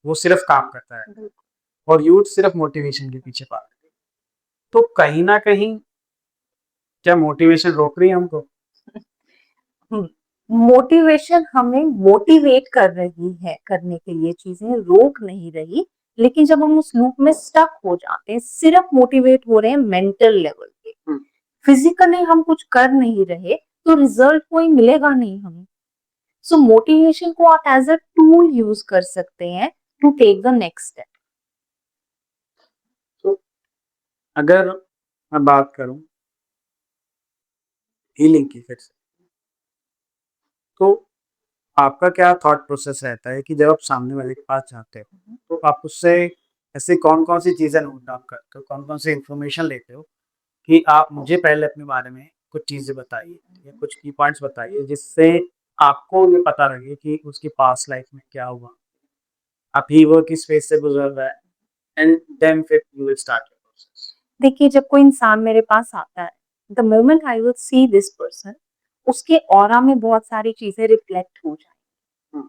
वो सिर्फ काम करता है और यूथ सिर्फ मोटिवेशन के पीछे भागते हैं। तो कहीं ना कहीं क्या मोटिवेशन रोक रही है हमको? मोटिवेशन हमें मोटिवेट कर रही है करने के लिए, चीजें रोक नहीं रही। लेकिन जब हम उस लूप में स्टक हो जाते हैं, सिर्फ मोटिवेट हो रहे हैं मेंटल लेवल पे, फिजिकली हम कुछ कर नहीं रहे, तो रिजल्ट कोई मिलेगा नहीं हमें। सो मोटिवेशन को आप एज अ टूल यूज कर सकते हैं to take the next step. तो अगर मैं बात करूं हीलिंग की फिर से, तो आपका क्या थॉट प्रोसेस रहता है कि जब आप सामने वाले के पास जाते हो तो आप उससे ऐसे कौन कौन सी चीज़ें नोट डाउन करते हो, कौन कौन सी इंफॉर्मेशन लेते हो कि आप मुझे पहले अपने बारे में कुछ चीज़ें बताइए या कुछ की पॉइंट्स बताइए जिससे आपको ये पता लगे कि उसकी पास्ट लाइफ में क्या हुआ, अभी वो किस फेज से गुजर रहा है, एंड देन फिर you will start your process. देखिए, जब कोई इंसान मेरे पास आता है, the moment I will see this person, उसके ऑरा में बहुत सारी चीजें रिफ्लेक्ट हो जाए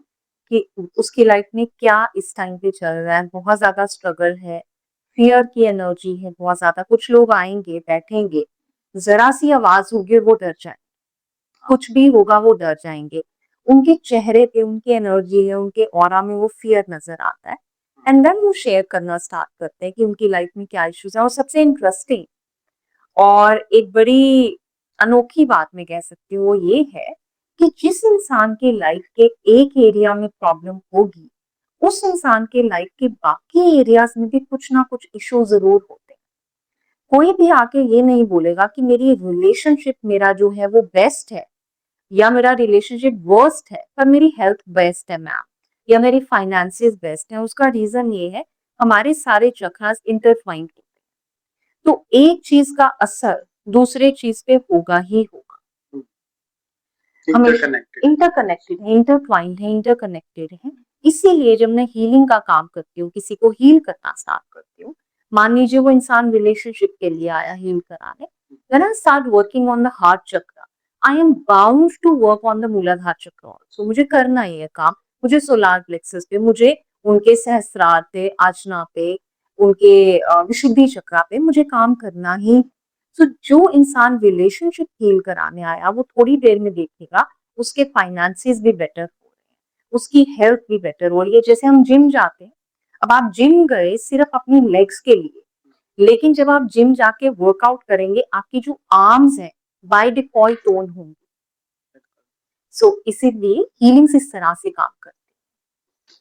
कि उसकी लाइफ में क्या इस टाइम पे चल रहा है। बहुत ज्यादा स्ट्रगल है, फियर की एनर्जी है बहुत ज्यादा। कुछ लोग आएंगे, बैठेंगे, जरा सी आवाज होगी और वो डर जाए, कुछ भी होगा वो डर जाएंगे। उनके चेहरे पे उनकी एनर्जी है, उनके ऑरा में वो फियर नजर आता है। एंड देन वो शेयर करना स्टार्ट करते हैं कि उनकी लाइफ में क्या इश्यूज है। और सबसे इंटरेस्टिंग और एक बड़ी अनोखी बात मैं कह सकती हूँ वो ये है कि जिस इंसान के लाइफ के एक एरिया में प्रॉब्लम होगी, उस इंसान के लाइफ के बाकी एरियाज में भी कुछ ना कुछ इशू जरूर होते हैं। कोई भी आके ये नहीं बोलेगा कि मेरी रिलेशनशिप मेरा जो है वो बेस्ट है या मेरा रिलेशनशिप वर्स्ट है, पर मेरी हेल्थ बेस्ट है मैम, या मेरी फाइनेंसिस बेस्ट है। उसका रीजन ये है, हमारे सारे चक्रास इंटरट्वाइंड होते हैं। तो एक चीज का असर दूसरे चीज पे होगा ही होगा। इंटरकनेक्टेड है, इंटरट्वाइंड है, इंटरकनेक्टेड है। इसीलिए जब मैं हीलिंग का काम करती हूँ, किसी को हील करना स्टार्ट करती हूँ, मान लीजिए वो इंसान रिलेशनशिप के लिए आया हील कराने, when I start working on the heart chakra, I am bound to work on the Muladhara chakra also. मुझे करना ही है काम। मुझे सोलार प्लेक्सस पे, मुझे उनके सहस्त्रार पे, आजना पे, उनके विशुद्धि चक्रा पे मुझे काम करना ही। तो जो इंसान रिलेशनशिप हील कराने आया, वो थोड़ी देर में देखेगा उसके फाइनेंसेस भी बेटर हो रहे हैं, उसकी हेल्थ भी बेटर हो रही है। जैसे हम जिम जाते हैं, अब आप जिम गए सिर्फ अपनी लेग्स के लिए, लेकिन जब आप जिम जाके वर्कआउट करेंगे, आपकी जो आर्म्स हैं बाय डिफॉल्ट टोन होंगी। सो इसीलिए हीलिंग्स इस तरह से काम करती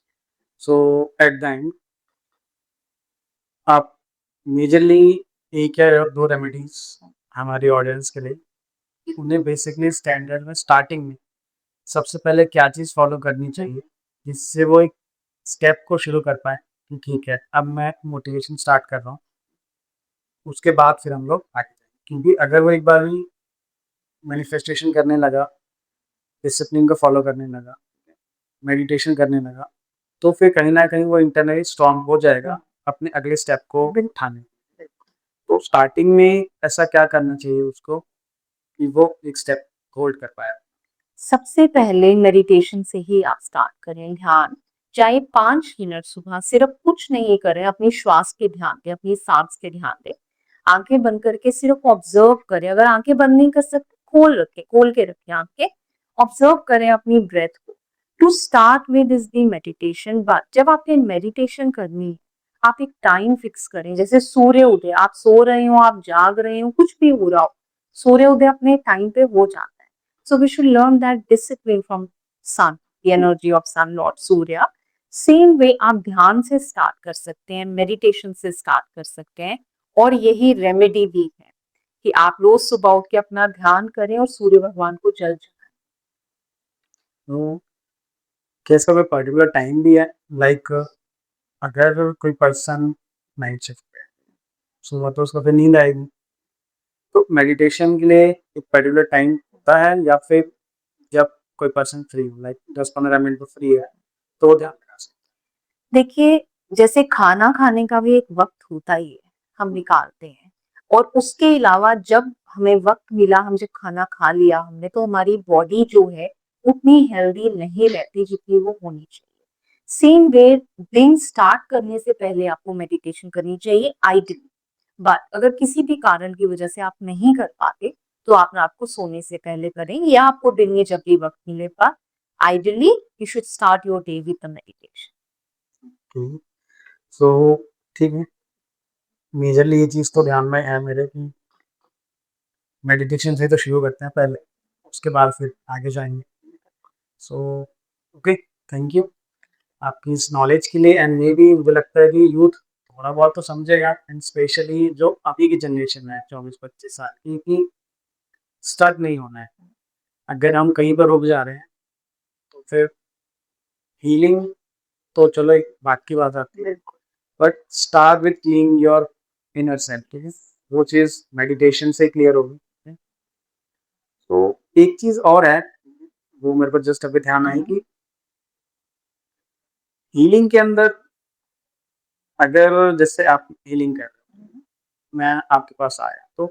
सो एट द एंड आप मेजरली एक या दो रेमेडीज हमारी ऑडियंस के लिए, उन्हें बेसिकली स्टैंडर्ड में स्टार्टिंग में सबसे पहले क्या चीज़ फॉलो करनी चाहिए जिससे वो एक स्टेप को शुरू कर पाए कि ठीक है अब मैं मोटिवेशन स्टार्ट कर रहा हूँ, उसके बाद फिर हम लोग आगे जाएंगे। क्योंकि अगर वो एक बार भी मैनिफेस्टेशन करने लगा, डिसिप्लिन को फॉलो करने लगा, मेडिटेशन करने लगा, तो फिर कहीं ना कहीं वो इंटरनली स्ट्रांग हो जाएगा अपने अगले स्टेप को उठाने में। तो स्टार्टिंग में ऐसा क्या करना चाहिए उसको कि वो एक स्टेप होल्ड कर पाए? सबसे पहले मेडिटेशन से ही आप स्टार्ट करें। ध्यान, चाहे 5 मिनट सुबह सिर्फ कुछ नहीं करें, अपनी श्वास के ध्यान दें, अपनी सांस के ध्यान दें। आंखें बंद करके सिर्फ ऑब्जर्व करें। अगर आंखें बंद नहीं कर सकते, खोल के रखें आंखें, ऑब्जर्व करें अपनी ब्रेथ को। To start with is the meditation. But जब आपने मेडिटेशन करनी है, आप एक टाइम फिक्स करें। जैसे सूर्य उदय, आप सो रहे हो, आप जाग रहे हो, कुछ भी हो रहा हो, सूर्य उदय अपने टाइम पे हो जाता है। So we should learn that discipline from sun, the energy of sun, Lord Surya. Same way आप ध्यान से स्टार्ट कर सकते हैं, मेडिटेशन से स्टार्ट कर सकते हैं। और यही रेमेडी भी है कि आप रोज सुबह उठ के अपना ध्यान करें और सूर्य भगवान को जल चढ़ाएं। तो क्या इसका कोई पर्टिकुलर टाइम भी है? लाइक अगर कोई पर्सन नाइट शिफ्ट पे है, सुबह तो उसको फिर नींद आएगी, तो मेडिटेशन के लिए एक पर्टिकुलर टाइम होता है या फिर जब कोई पर्सन फ्री हो, लाइक 10-15 मिनट तो फ्री है तो वो ध्यान लगा सकता देखिए, जैसे खाना खाने का भी एक वक्त होता ही है, हम निकालते हैं, और उसके अलावा जब हमें वक्त मिला, हम जब खाना खा लिया हमने, तो हमारी बॉडी जो है उतनी हेल्दी नहीं रहती जितनी वो होनी चाहिए। सेम वे, दिन स्टार्ट करने से पहले आपको मेडिटेशन करनी चाहिए आइडियली। बट अगर किसी भी कारण की वजह से आप नहीं कर पाते, तो आप रात को सोने से पहले करें, या आपको दिन में जब भी वक्त मिले, पर ideally you should start your day with the meditation. So ठीक है, मेजरली ये चीज़ तो ध्यान में है मेरे कि मेडिटेशन से तो शुरू करते हैं पहले, उसके बाद फिर आगे जाएंगे। सो ओके, थैंक यू आपकी इस नॉलेज के लिए। एंड मे बी मुझे लगता है कि यूथ थोड़ा बहुत तो समझेगा, एंड स्पेशली जो अभी की जनरेशन है 24-25 साल की, कि स्टक नहीं होना है। अगर हम कहीं पर रुक जा रहे हैं तो फिर हीलिंग तो चलो एक बात की बात आती है, but start with clean your inner self, ठीक है, वो चीज़ मेडिटेशन से क्लियर होगी। तो एक चीज़ और है, वो मेरे को जस्ट अभी ध्यान आई कि हीलिंग के अंदर, अगर जैसे आप हीलिंग कर रहे हो, मैं आपके पास आया, तो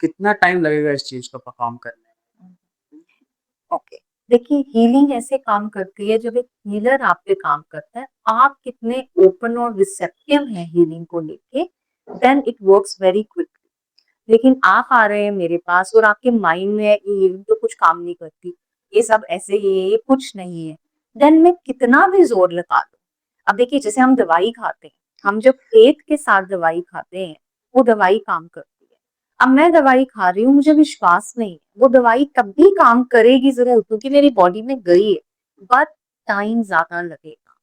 कितना टाइम लगेगा इस चीज़ को परफॉर्म करने में? ओके, देखिए हीलिंग ऐसे काम करती है, जब एक हीलर आप पे काम करता है, आप कितने ओपन और रिसेप्टिव हैं हीलिंग को लेके, then it works very quickly. लेकिन आप आ रहे हैं मेरे पास और आपके माइंड में है कि हीलिंग तो कुछ काम नहीं करती, ये सब ऐसे ही है, ये कुछ नहीं है, देन मैं कितना भी जोर लगा दूं। अब देखिए, जैसे हम दवाई खाते हैं, हम जब पेट के साथ दवाई खाते हैं, वो दवाई काम करती है। अब मैं दवाई खा रही हूँ, मुझे विश्वास नहीं है वो दवाई कभी काम करेगी जरूर, क्योंकि मेरी बॉडी में गई है, बट टाइम ज्यादा लगेगा।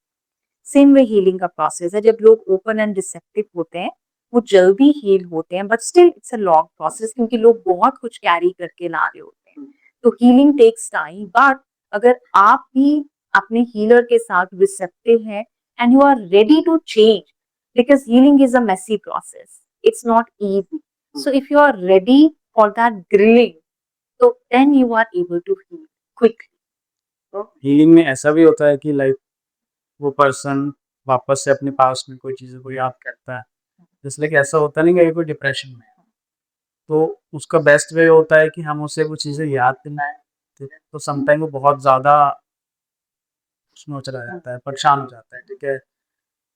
सेम वे हीलिंग का प्रोसेस है, जब लोग ओपन एंड रिसेप्टिव होते हैं, वो जल्दी हील होते हैं, but still it's a long process, क्योंकि लोग बहुत कुछ कैरी करके ला रहे होते हैं, तो हीलिंग टेक्स टाइम। बट अगर आप भी अपने हीलर के साथ रिसेप्टिव हैं and you are ready to change, because healing is a messy process, it's not easy, so if you are ready for that grilling, तो then you are able to heal quickly. तो healing में ऐसा भी होता है कि like वो person वापस से अपने पास में कोई चीज़ों को याद करता है, जैसे कि ऐसा होता नहीं कि कोई डिप्रेशन में है, तो उसका बेस्ट वे होता है कि हम उसे वो चीज़ें याद दिलाएं, ठीक है, तो समटाइम वो बहुत ज़्यादा उसमें वो चला जाता है, परेशान हो जाता है, ठीक है,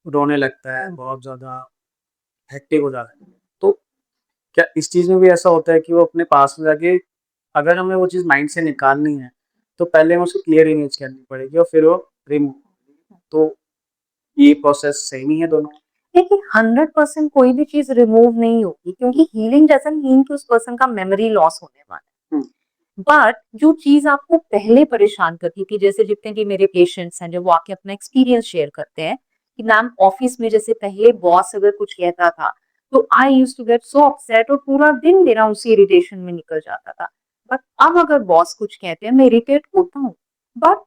रोने लगता है, बहुत ज़्यादा हेक्टिक हो जाता है। तो क्या इस चीज़ में भी ऐसा होता है कि वो अपने पास में जाके, अगर हमें वो चीज़ माइंड से निकालनी है, तो पहले हमें उसको क्लियर इमेज करनी पड़ेगी और फिर वो रिमूव, तो ये प्रोसेस सेम ही है दोनों? देखिए, 100% कोई भी चीज रिमूव नहीं होगी, क्योंकि हीलिंग डजंट मीन कि उस पर्सन का मेमोरी लॉस होने वाला है। बट जो चीज आपको पहले परेशान करती थी, जैसे जितने भी मेरे पेशेंट्स हैं, जब वो आके अपना एक्सपीरियंस शेयर करते हैं कि मैम ऑफिस में जैसे पहले बॉस अगर कुछ कहता था, तो I used to get so upset, और पूरा दिन मेरा उसी इरिटेशन में निकल जाता था। बट अब अगर बॉस कुछ कहते हैं, मैं इरिटेट होता हूँ, but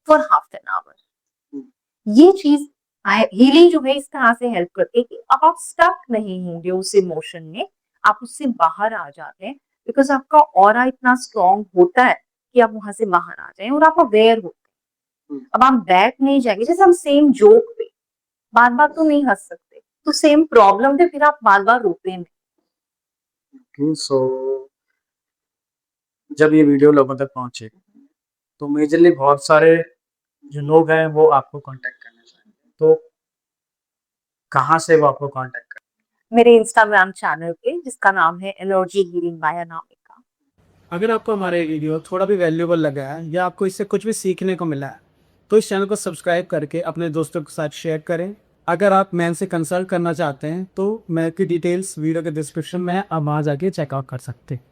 for half an hour. ये चीज हीलिंग जो है इस तरह से हेल्प करती है कि अब आप स्टक नहीं होंगे उस इमोशन में, आप उससे बाहर आ जाते हैं, बिकॉज आपका ऑरा इतना स्ट्रांग होता है कि आप वहां से बाहर आ जाएं, और आप अवेयर होते हैं। अब आप बैक नहीं जाएंगे, जैसे हम सेम जोक पे बार बार तो नहीं हंस सकते, तो सेम प्रॉब्लम पे फिर आप बार बार रोते नहीं। सो जब ये वीडियो लोगों तक पहुंचे, तो मेजरली बहुत सारे जो लोग हैं वो आपको कांटेक्ट करना चाहेंगे, तो कहाँ से वो आपको कांटेक्ट करें? मेरे इंस्टाग्राम चैनल पे, जिसका नाम है एनर्जी हीलिंग बाय अनामिका। अगर आपको हमारा ये वीडियो थोड़ा भी वैल्यूएबल लगा है या आपको इससे कुछ भी सीखने को मिला है, तो इस चैनल को सब्सक्राइब करके अपने दोस्तों के साथ शेयर करें। अगर आप मैन से कंसल्ट करना चाहते हैं, तो मैं की डिटेल्स वीडियो के डिस्क्रिप्शन में है, आप वहाँ जाके चेकआउट कर सकते हैं।